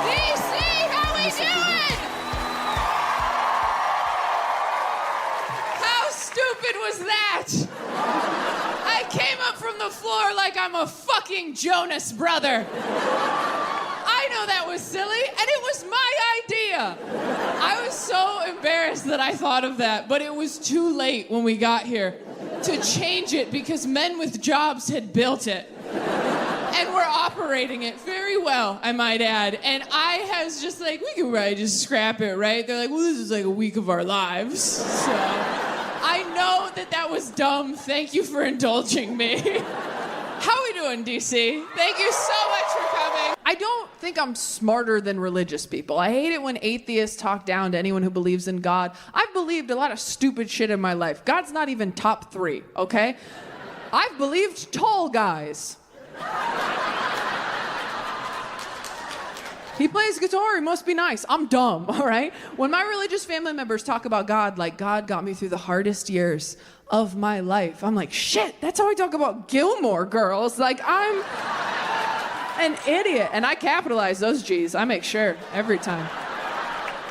DC, how we doing? How stupid was that? I came up from the floor like I'm a fucking Jonas brother. I know that was silly, and it was my idea. I was so embarrassed that I thought of that, but it was too late when we got here to change it because men with jobs had built it. And we're operating it very well, I might add. And I was just like, we could probably just scrap it, right? They're like, well, this is like a week of our lives. So I know that was dumb. Thank you for indulging me. How we doing, DC? Thank you so much for coming. I don't think I'm smarter than religious people. I hate it when atheists talk down to anyone who believes in God. I've believed a lot of stupid shit in my life. God's not even top 3, okay? I've believed tall guys. He plays guitar, he must be nice. I'm dumb, all right? When my religious family members talk about God, like God got me through the hardest years of my life, I'm like, shit, that's how I talk about Gilmore Girls. Like, I'm an idiot. And I capitalize those G's. I make sure every time.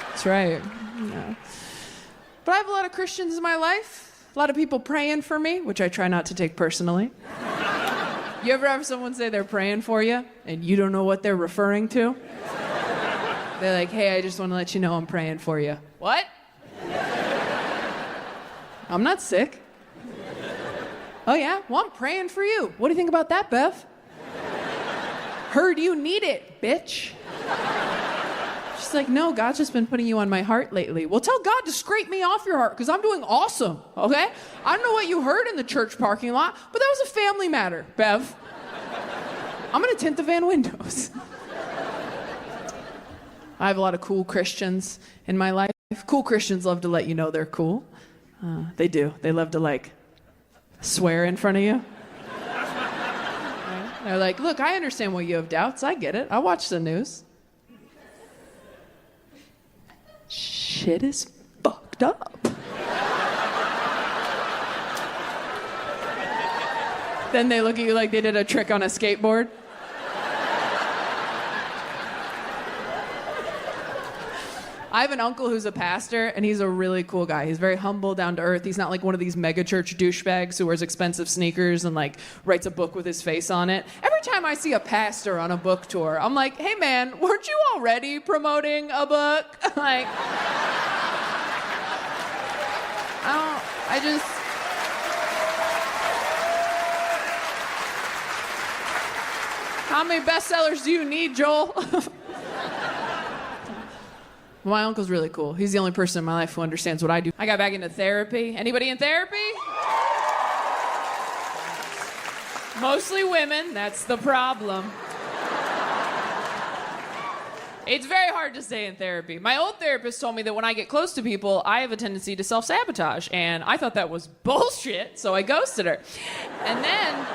That's right. Yeah. But I have a lot of Christians in my life, a lot of people praying for me, which I try not to take personally. You ever have someone say they're praying for you and you don't know what they're referring to? They're like, hey, I just want to let you know I'm praying for you. What? I'm not sick. Oh, yeah? Well, I'm praying for you. What do you think about that, Bev? Heard you need it, bitch. She's like, no, God's just been putting you on my heart lately. Well, tell God to scrape me off your heart, because I'm doing awesome, okay? I don't know what you heard in the church parking lot, but that was a family matter, Bev. I'm gonna tint the van windows. I have a lot of cool Christians in my life. Cool Christians love to let you know they're cool. They do. They love to, like, swear in front of you. Right? They're like, look, I understand why you have doubts. I get it. I watch the news. Shit is fucked up. Then they look at you like they did a trick on a skateboard. I have an uncle who's a pastor, and he's a really cool guy. He's very humble, down to earth. He's not like one of these mega church douchebags who wears expensive sneakers and like writes a book with his face on it. Every time I see a pastor on a book tour, I'm like, hey man, weren't you already promoting a book? Like, how many bestsellers do you need, Joel? My uncle's really cool. He's the only person in my life who understands what I do. I got back into therapy. Anybody in therapy? Mostly women. That's the problem. It's very hard to stay in therapy. My old therapist told me that when I get close to people, I have a tendency to self-sabotage. And I thought that was bullshit, so I ghosted her. And then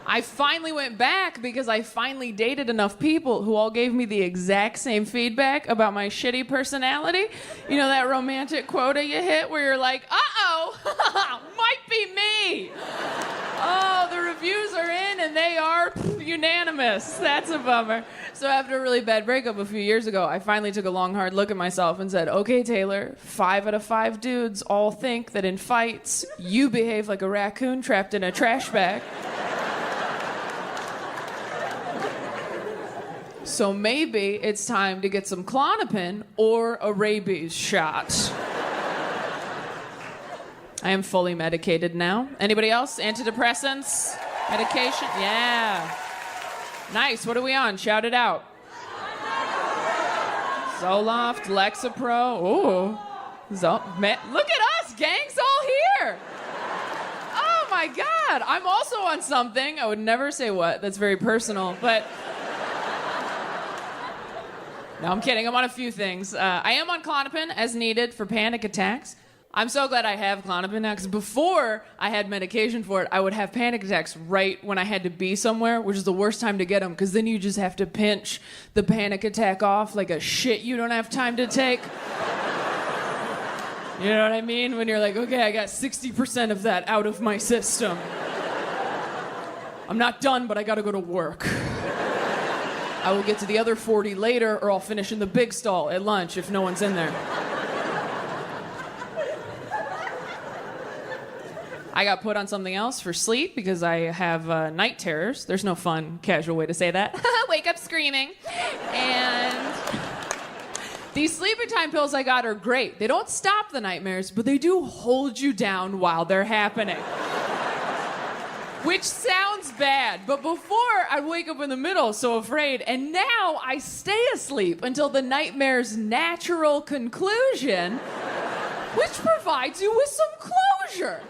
I finally went back because I finally dated enough people who all gave me the exact same feedback about my shitty personality. You know that romantic quota you hit where you're like, uh-oh, might be me. Oh, the reviews are in and they are unanimous. That's a bummer. So after a really bad breakup a few years ago, I finally took a long, hard look at myself and said, okay, Taylor, 5 out of 5 dudes all think that in fights, you behave like a raccoon trapped in a trash bag. So maybe it's time to get some Klonopin or a rabies shot. I am fully medicated now. Anybody else? Antidepressants? Medication? Yeah. Nice. What are we on? Shout it out. Zoloft, Lexapro. Ooh. Look at us, gang's all here. Oh my God. I'm also on something. I would never say what. That's very personal, but... No, I'm kidding. I'm on a few things. I am on Klonopin as needed for panic attacks. I'm so glad I have Klonopin now, because before I had medication for it, I would have panic attacks right when I had to be somewhere, which is the worst time to get them, because then you just have to pinch the panic attack off like a shit you don't have time to take. You know what I mean? When you're like, okay, I got 60% of that out of my system. I'm not done, but I gotta go to work. I will get to the other 40 later, or I'll finish in the big stall at lunch if no one's in there. I got put on something else for sleep because I have night terrors. There's no fun, casual way to say that. Wake up screaming. And these sleeping time pills I got are great. They don't stop the nightmares, but they do hold you down while they're happening. Which sounds bad, but before I'd wake up in the middle so afraid, and now I stay asleep until the nightmare's natural conclusion, which provides you with some closure.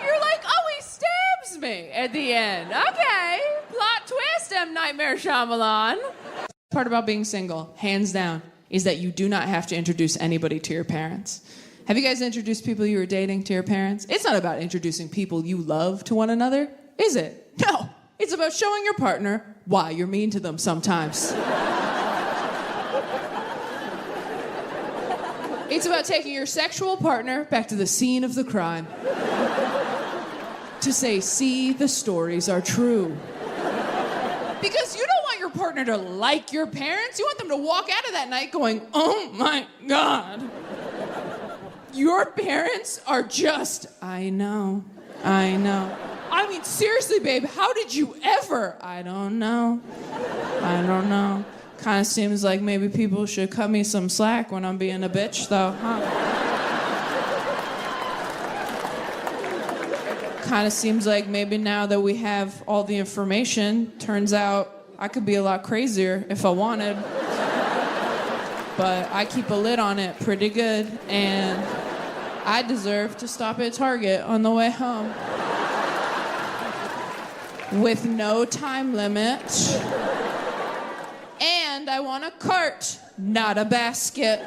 You're like, oh, he stabs me at the end. Okay, plot twist, M. Nightmare Shyamalan. The part about being single, hands down, is that you do not have to introduce anybody to your parents. Have you guys introduced people you were dating to your parents? It's not about introducing people you love to one another, is it? No, it's about showing your partner why you're mean to them sometimes. It's about taking your sexual partner back to the scene of the crime. To say, see, the stories are true. Because you don't want your partner to like your parents. You want them to walk out of that night going, oh my God. Your parents are just, I know. I mean, seriously, babe, how did you ever? I don't know. Kind of seems like maybe people should cut me some slack when I'm being a bitch, though, huh? kind of seems like maybe now that we have all the information, turns out I could be a lot crazier if I wanted. But I keep a lid on it pretty good, and I deserve to stop at Target on the way home. With no time limit. And I want a cart, not a basket.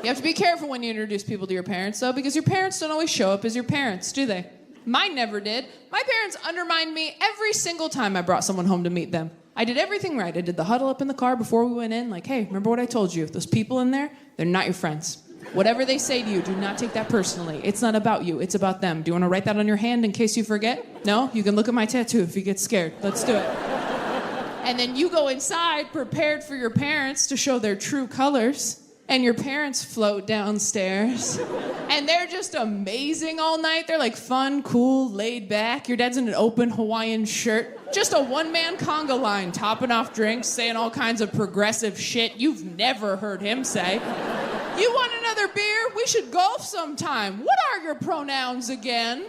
You have to be careful when you introduce people to your parents, though, because your parents don't always show up as your parents, do they? Mine never did. My parents undermined me every single time I brought someone home to meet them. I did everything right. I did the huddle up in the car before we went in, like, hey, remember what I told you? Those people in there, they're not your friends. Whatever they say to you, do not take that personally. It's not about you, it's about them. Do you want to write that on your hand in case you forget? No? You can look at my tattoo if you get scared. Let's do it. And then you go inside prepared for your parents to show their true colors. And your parents float downstairs. And they're just amazing all night. They're like fun, cool, laid back. Your dad's in an open Hawaiian shirt. Just a one-man conga line, topping off drinks, saying all kinds of progressive shit you've never heard him say. You want another beer? We should golf sometime. What are your pronouns again?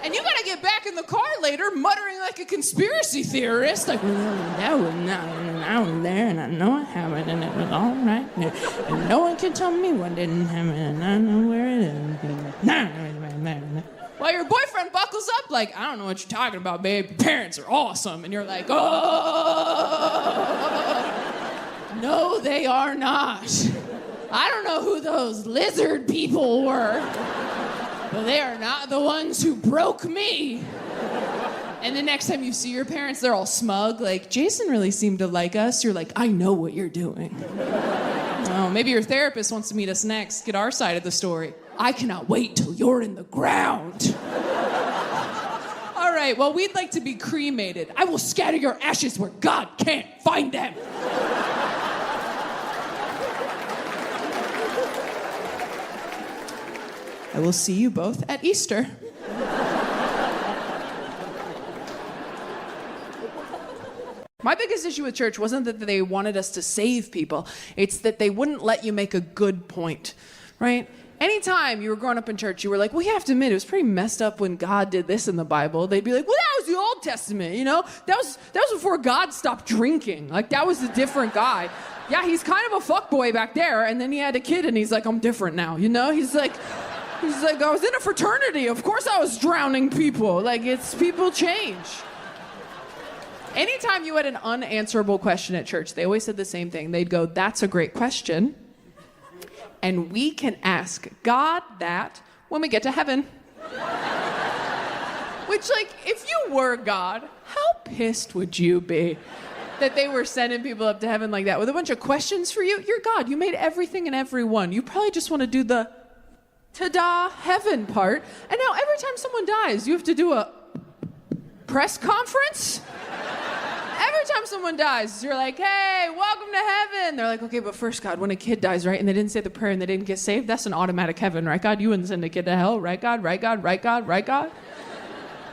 And you gotta get back in the car later muttering like a conspiracy theorist. Like, well, that was not, and I was there, and I know it happened, and it was all right. And no one can tell me what didn't happen, and I know where it is. While your boyfriend buckles up like, I don't know what you're talking about, babe. Your parents are awesome. And you're like, oh, no, they are not. I don't know who those lizard people were. But they are not the ones who broke me. And the next time you see your parents, they're all smug, like, Jason really seemed to like us. You're like, I know what you're doing. Oh, maybe your therapist wants to meet us next. Get our side of the story. I cannot wait till you're in the ground. All right, well, we'd like to be cremated. I will scatter your ashes where God can't find them. I will see you both at Easter. My biggest issue with church wasn't that they wanted us to save people. It's that they wouldn't let you make a good point, right? Anytime you were growing up in church, you were like, well, you have to admit, it was pretty messed up when God did this in the Bible. They'd be like, well, that was the Old Testament, you know? That was before God stopped drinking. Like, that was a different guy. Yeah, he's kind of a fuckboy back there, and then he had a kid, and he's like, I'm different now, you know? He's like, I was in a fraternity. Of course I was drowning people. Like, it's people change. Anytime you had an unanswerable question at church, they always said the same thing. They'd go, that's a great question. And we can ask God that when we get to heaven. Which, like, if you were God, how pissed would you be that they were sending people up to heaven like that with a bunch of questions for you? You're God. You made everything and everyone. You probably just want to do the ta-da heaven part. And now every time someone dies, you have to do a press conference? Every time someone dies, you're like, hey, welcome to heaven. They're like, okay, but first, God, when a kid dies, right, and they didn't say the prayer and they didn't get saved, that's an automatic heaven, right, God? You wouldn't send a kid to hell, right, God? Right, God? Right, God? Right, God?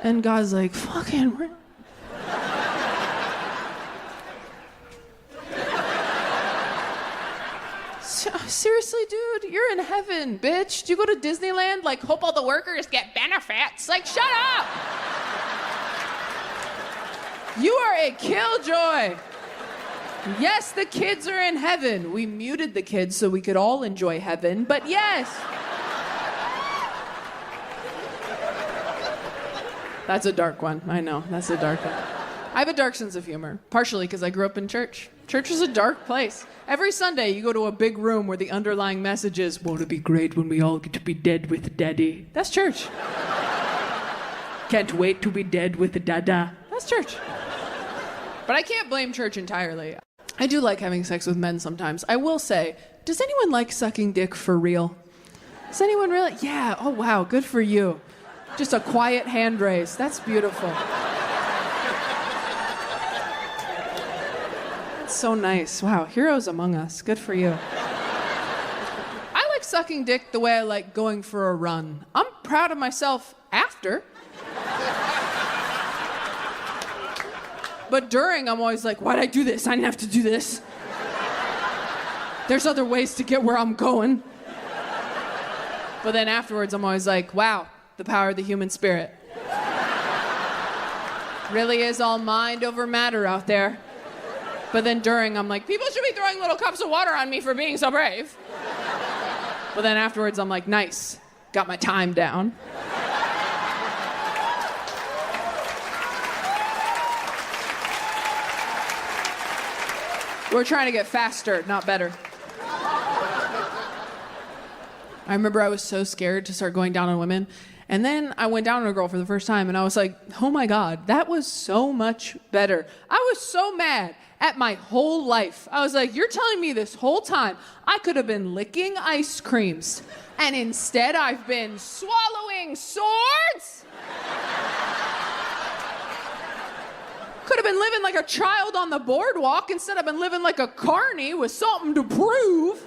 And God's like, fucking... Seriously, dude, you're in heaven, bitch. Do you go to Disneyland? Like, hope all the workers get benefits? Like, shut up! You are a killjoy. Yes, the kids are in heaven. We muted the kids so we could all enjoy heaven, but yes. That's a dark one. I know, that's a dark one. I have a dark sense of humor, partially because I grew up in church. Church is a dark place. Every Sunday, you go to a big room where the underlying message is, won't it be great when we all get to be dead with Daddy? That's church. Can't wait to be dead with Dada. That's church. But I can't blame church entirely. I do like having sex with men sometimes. I will say, does anyone like sucking dick for real? Does anyone really? Yeah, oh wow, good for you. Just a quiet hand raise. That's beautiful. That's so nice. Wow, heroes among us. Good for you. I like sucking dick the way I like going for a run. I'm proud of myself after. But during, I'm always like, why'd I do this? I didn't have to do this. There's other ways to get where I'm going. But then afterwards, I'm always like, wow, the power of the human spirit. Really is all mind over matter out there. But then during, I'm like, people should be throwing little cups of water on me for being so brave. But then afterwards, I'm like, nice, got my time down. We're trying to get faster, not better. I remember I was so scared to start going down on women. And then I went down on a girl for the first time, and I was like, oh my God, that was so much better. I was so mad at my whole life. I was like, you're telling me this whole time I could have been licking ice creams, and instead I've been swallowing swords? Could have been living like a child on the boardwalk. Instead I've been living like a carny with something to prove.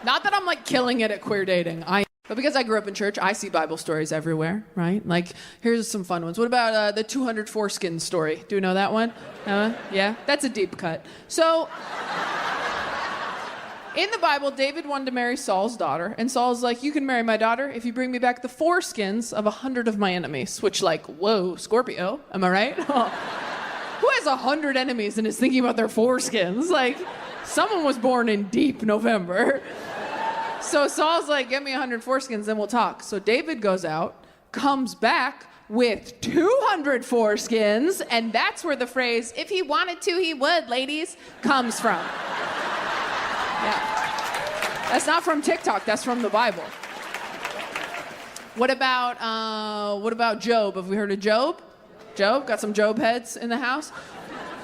Not that I'm like killing it at queer dating. But because I grew up in church, I see Bible stories everywhere, right? Like, here's some fun ones. What about the 200 foreskin story? Do you know that one? Yeah? That's a deep cut. So, in the Bible, David wanted to marry Saul's daughter, and Saul's like, you can marry my daughter if you bring me back the foreskins of 100 of my enemies. Which, like, whoa, Scorpio, am I right? Who has 100 enemies and is thinking about their foreskins? Like, someone was born in deep November. So Saul's like, get me 100 foreskins, then we'll talk. So David goes out, comes back with 200 foreskins, and that's where the phrase, if he wanted to, he would, ladies, comes from. Yeah. That's not from TikTok, that's from the Bible. What about Job? Have we heard of Job? Job? Got some Job heads in the house?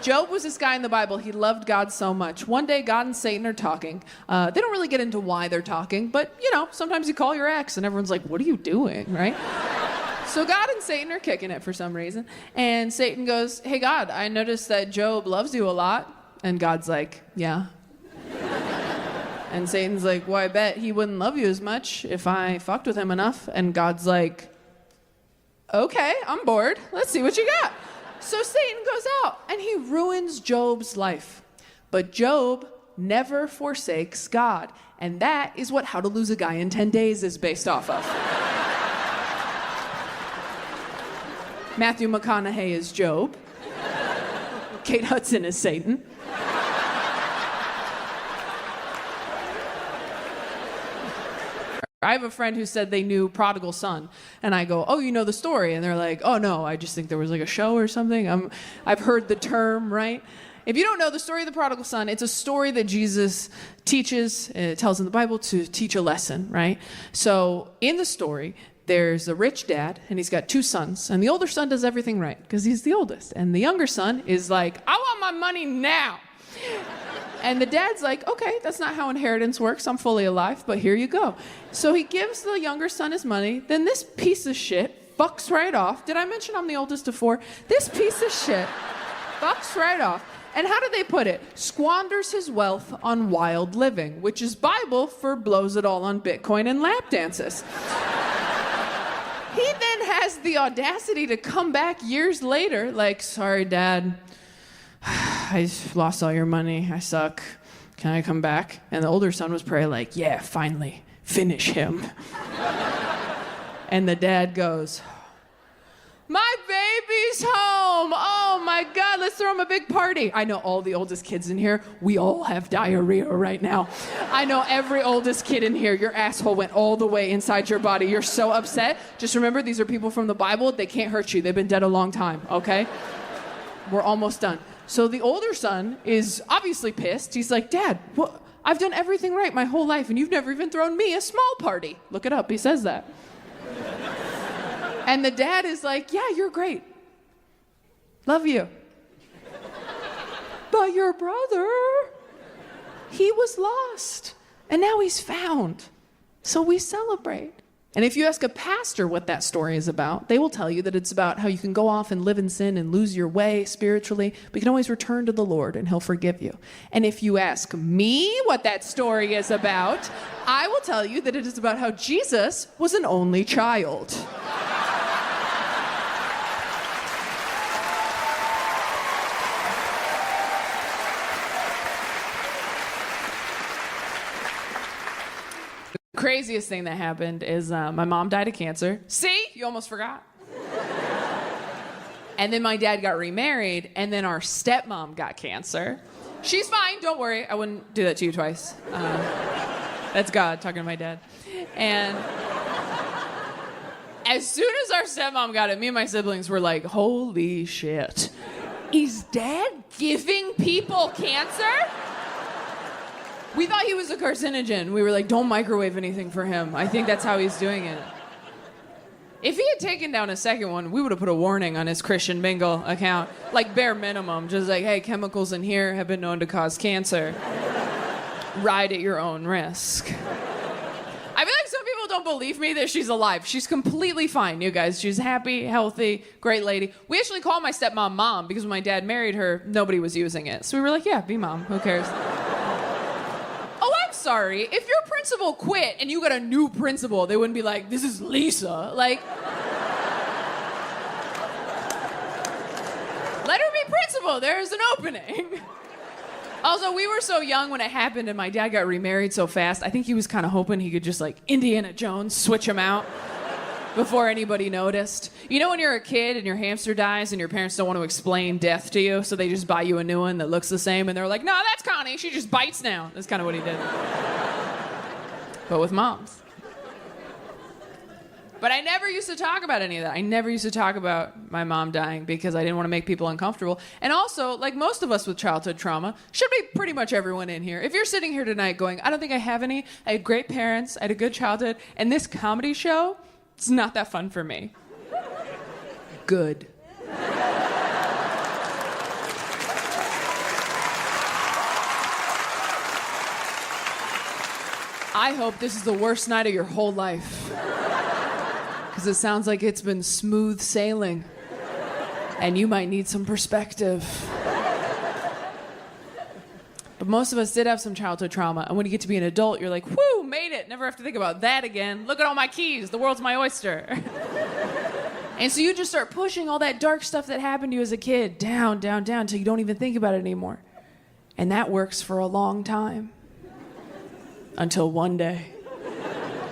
Job was this guy in the Bible. He loved God so much. One day, God and Satan are talking. They don't really get into why they're talking, but, you know, sometimes you call your ex, and everyone's like, what are you doing, right? So God and Satan are kicking it for some reason. And Satan goes, hey, God, I noticed that Job loves you a lot. And God's like, yeah. And Satan's like, well, I bet he wouldn't love you as much if I fucked with him enough. And God's like, okay, I'm bored. Let's see what you got. So Satan goes out and he ruins Job's life. But Job never forsakes God. And that is what How to Lose a Guy in 10 Days is based off of. Matthew McConaughey is Job. Kate Hudson is Satan. I have a friend who said they knew Prodigal Son, and I go, oh, you know the story? And they're like, oh, no, I just think there was like a show or something. I've heard the term, right? If you don't know the story of the Prodigal Son, it's a story that Jesus teaches, tells in the Bible to teach a lesson, right? So in the story, there's a rich dad, and he's got two sons, and the older son does everything right, because he's the oldest, and the younger son is like, I want my money now. And the dad's like, okay, that's not how inheritance works. I'm fully alive, but here you go. So he gives the younger son his money. Then this piece of shit fucks right off. Did I mention I'm the oldest of four? This piece of shit fucks right off. And how do they put it? Squanders his wealth on wild living, which is Bible for blows it all on Bitcoin and lap dances. He then has the audacity to come back years later, like, sorry, Dad. I lost all your money. I suck. Can I come back? And the older son was probably like, yeah, finally, finish him. And the dad goes, my baby's home. Oh my God, let's throw him a big party. I know all the oldest kids in here. We all have diarrhea right now. I know every oldest kid in here. Your asshole went all the way inside your body. You're so upset. Just remember, these are people from the Bible. They can't hurt you. They've been dead a long time, okay? We're almost done. So the older son is obviously pissed. He's like, Dad, what? I've done everything right my whole life, and you've never even thrown me a small party. Look it up. He says that. And the dad is like, yeah, you're great. Love you. But your brother, he was lost, and now he's found. So we celebrate. And if you ask a pastor what that story is about, they will tell you that it's about how you can go off and live in sin and lose your way spiritually, but you can always return to the Lord and he'll forgive you. And if you ask me what that story is about, I will tell you that it is about how Jesus was an only child. Craziest thing that happened is my mom died of cancer. See? You almost forgot. And then my dad got remarried, and then our stepmom got cancer. She's fine, don't worry. I wouldn't do that to you twice. That's God talking to my dad. And as soon as our stepmom got it, me and my siblings were like, holy shit. Is Dad giving people cancer? We thought he was a carcinogen. We were like, don't microwave anything for him. I think that's how he's doing it. If he had taken down a second one, we would have put a warning on his Christian Mingle account. Like bare minimum. Just like, hey, chemicals in here have been known to cause cancer. Ride at your own risk. I feel like some people don't believe me that she's alive. She's completely fine, you guys. She's happy, healthy, great lady. We actually call my stepmom Mom because when my dad married her, nobody was using it. So we were like, yeah, be Mom. Who cares? Oh, I'm sorry. If your principal quit and you got a new principal, they wouldn't be like, this is Lisa. Like, let her be principal. There's an opening. Also, we were so young when it happened and my dad got remarried so fast. I think he was kind of hoping he could just like Indiana Jones, switch him out before anybody noticed. You know when you're a kid and your hamster dies and your parents don't want to explain death to you, so they just buy you a new one that looks the same and they're like, no, that's Connie. She just bites now. That's kind of what he did. But with moms. But I never used to talk about any of that. I never used to talk about my mom dying because I didn't want to make people uncomfortable. And also, like most of us with childhood trauma, should be pretty much everyone in here. If you're sitting here tonight going, I don't think I have any, I had great parents, I had a good childhood, and this comedy show, it's not that fun for me. Good. I hope this is the worst night of your whole life. Because it sounds like it's been smooth sailing. And you might need some perspective. But most of us did have some childhood trauma. And when you get to be an adult, you're like, whoo, made it. Never have to think about that again. Look at all my keys. The world's my oyster. And so you just start pushing all that dark stuff that happened to you as a kid down, down, down, until you don't even think about it anymore. And that works for a long time. Until one day,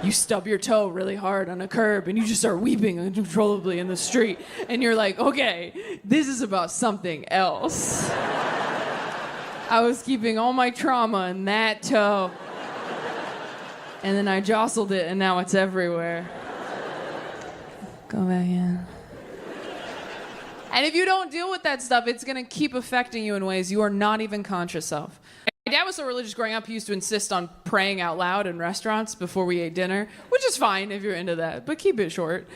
you stub your toe really hard on a curb and you just start weeping uncontrollably in the street. And you're like, okay, this is about something else. I was keeping all my trauma in that toe. And then I jostled it and now it's everywhere. Go back in. And if you don't deal with that stuff, it's gonna keep affecting you in ways you are not even conscious of. My dad was so religious growing up, he used to insist on praying out loud in restaurants before we ate dinner, which is fine if you're into that, but keep it short.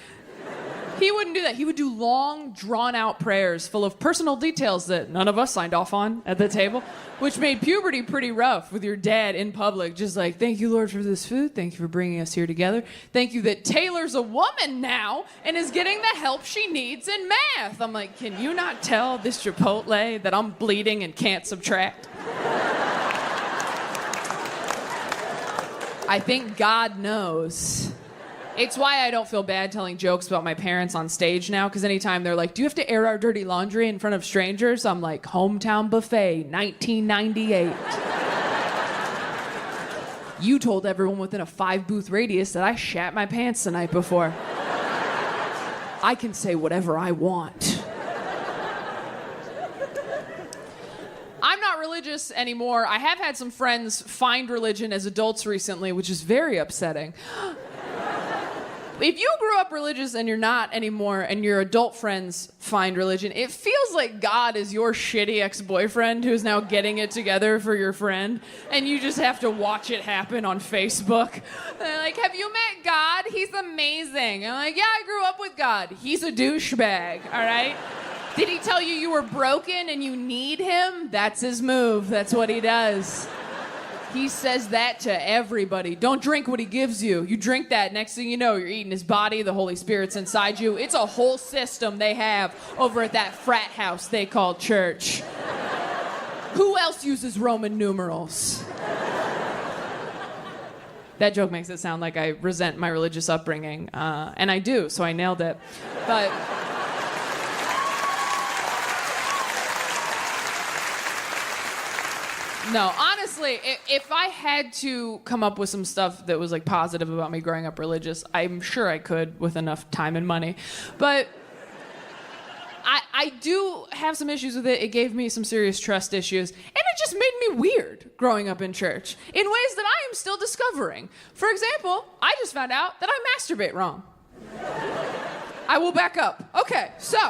He wouldn't do that. He would do long, drawn-out prayers full of personal details that none of us signed off on at the table, which made puberty pretty rough with your dad in public, just like, thank you, Lord, for this food. Thank you for bringing us here together. Thank you that Taylor's a woman now and is getting the help she needs in math. I'm like, can you not tell this Chipotle that I'm bleeding and can't subtract? I think God knows. It's why I don't feel bad telling jokes about my parents on stage now, because anytime they're like, do you have to air our dirty laundry in front of strangers? I'm like, Hometown Buffet, 1998. You told everyone within a 5-booth radius that I shat my pants the night before. I can say whatever I want. I'm not religious anymore. I have had some friends find religion as adults recently, which is very upsetting. If you grew up religious and you're not anymore and your adult friends find religion, it feels like God is your shitty ex-boyfriend who's now getting it together for your friend and you just have to watch it happen on Facebook. They're like, have you met God? He's amazing. I'm like, yeah, I grew up with God. He's a douchebag, all right? Did he tell you you were broken and you need him? That's his move. That's what he does. He says that to everybody. Don't drink what he gives you. You drink that, next thing you know, you're eating his body, the Holy Spirit's inside you. It's a whole system they have over at that frat house they call church. Who else uses Roman numerals? That joke makes it sound like I resent my religious upbringing, and I do, so I nailed it. But no, honestly, honestly, if I had to come up with some stuff that was like positive about me growing up religious, I'm sure I could with enough time and money. But I do have some issues with it. It gave me some serious trust issues, and it just made me weird growing up in church in ways that I am still discovering. For example, I just found out that I masturbate wrong. I will back up. Okay, so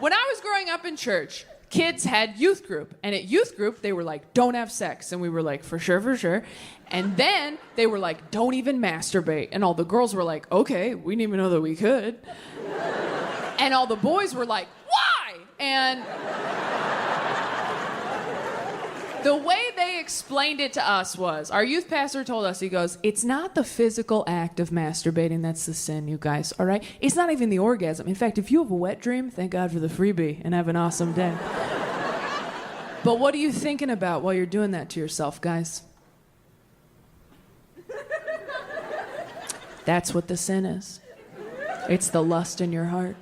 when I was growing up in church, kids had youth group, and at youth group they were like, don't have sex, and we were like, for sure. And then they were like, don't even masturbate, and all the girls were like, okay, we didn't even know that we could. And all the boys were like, why? And the way they explained it to us was, our youth pastor told us, he goes, it's not the physical act of masturbating that's the sin, you guys, all right? It's not even the orgasm. In fact, if you have a wet dream, thank God for the freebie and have an awesome day. But what are you thinking about while you're doing that to yourself, guys? That's what the sin is. It's the lust in your heart.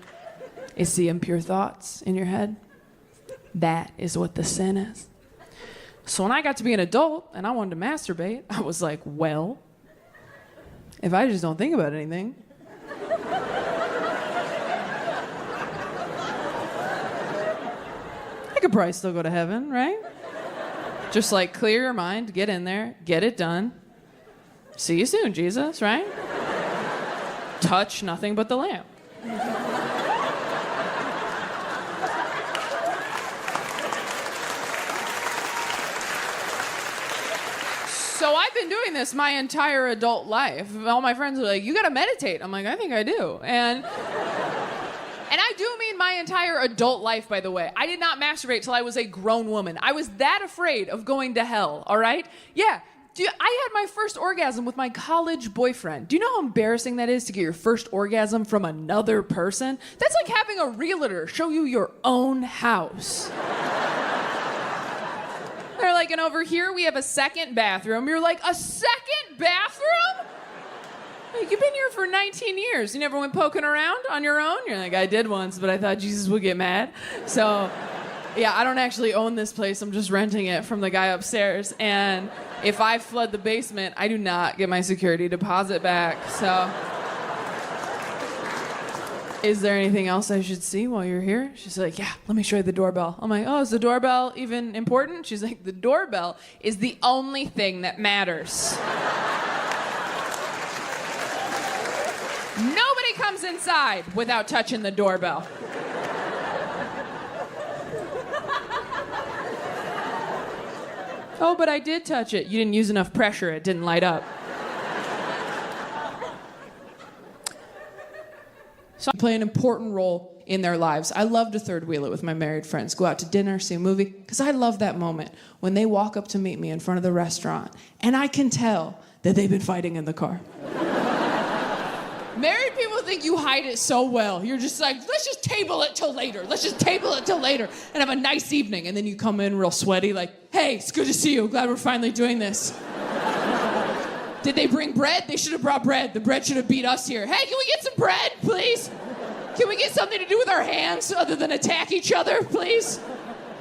It's the impure thoughts in your head. That is what the sin is. So when I got to be an adult and I wanted to masturbate, I was like, well, if I just don't think about anything, I could probably still go to heaven, right? Just like clear your mind, get in there, get it done. See you soon, Jesus, right? Touch nothing but the lamp. So I've been doing this my entire adult life. All my friends are like, you gotta meditate. I'm like, I think I do. And I do mean my entire adult life, by the way. I did not masturbate till I was a grown woman. I was that afraid of going to hell, all right? Yeah. I had my first orgasm with my college boyfriend. Do you know how embarrassing that is to get your first orgasm from another person? That's like having a realtor show you your own house. They're like, and over here we have a second bathroom. You're like, a second bathroom? Like, you've been here for 19 years. You never went poking around on your own? You're like, I did once, but I thought Jesus would get mad. So, yeah, I don't actually own this place. I'm just renting it from the guy upstairs. And if I flood the basement, I do not get my security deposit back. So, is there anything else I should see while you're here? She's like, yeah, let me show you the doorbell. I'm like, oh, is the doorbell even important? She's like, the doorbell is the only thing that matters. Nobody comes inside without touching the doorbell. Oh, but I did touch it. You didn't use enough pressure. It didn't light up. So I play an important role in their lives. I love to third wheel it with my married friends, go out to dinner, see a movie, because I love that moment when they walk up to meet me in front of the restaurant, and I can tell that they've been fighting in the car. Married people think you hide it so well. You're just like, let's just table it till later. Let's just table it till later and have a nice evening. And then you come in real sweaty like, hey, it's good to see you. Glad we're finally doing this. Did they bring bread? They should have brought bread. The bread should have beat us here. Hey, can we get some bread, please? Can we get something to do with our hands other than attack each other, please?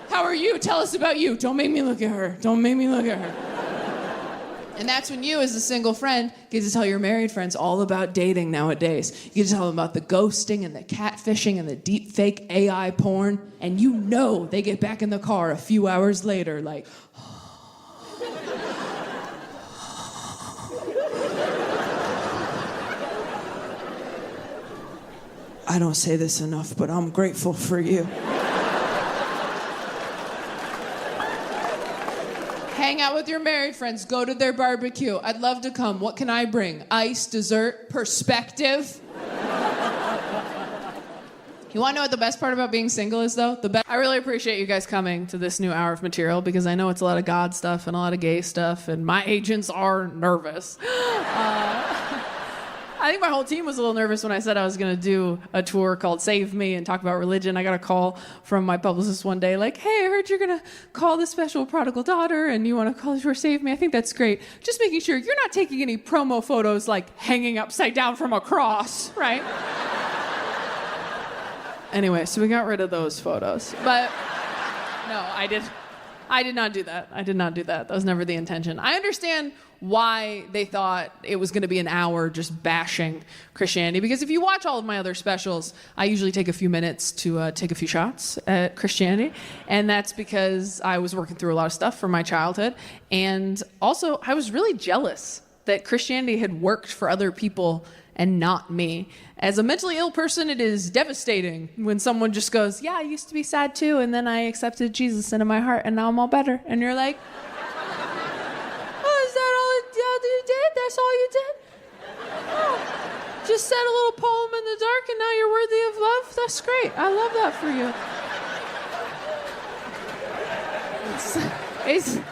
How are you? Tell us about you. Don't make me look at her. Don't make me look at her. And that's when you, as a single friend, get to tell your married friends all about dating nowadays. You get to tell them about the ghosting and the catfishing and the deep fake AI porn. And you know they get back in the car a few hours later like, I don't say this enough, but I'm grateful for you. Hang out with your married friends. Go to their barbecue. I'd love to come. What can I bring? Ice, dessert, perspective. You want to know what the best part about being single is, though? I really appreciate you guys coming to this new hour of material because I know it's a lot of God stuff and a lot of gay stuff, and my agents are nervous. I think my whole team was a little nervous when I said I was going to do a tour called Save Me and talk about religion. I got a call from my publicist one day like, hey, I heard you're going to call the special prodigal daughter and you want to call the tour Save Me. I think that's great. Just making sure you're not taking any promo photos like hanging upside down from a cross, right? Anyway, so we got rid of those photos. But no, I I did not do that. I did not do that. That was never the intention. I understand why they thought it was going to be an hour just bashing Christianity, because if you watch all of my other specials, I usually take a few minutes to take a few shots at Christianity, and that's because I was working through a lot of stuff from my childhood, and also I was really jealous that Christianity had worked for other people and not me. As a mentally ill person, it is devastating when someone just goes, yeah, I used to be sad too, and then I accepted Jesus into my heart, and now I'm all better. And you're like, oh, is that all you did? That's all you did? Oh, just said a little poem in the dark, and now you're worthy of love? That's great. I love that for you.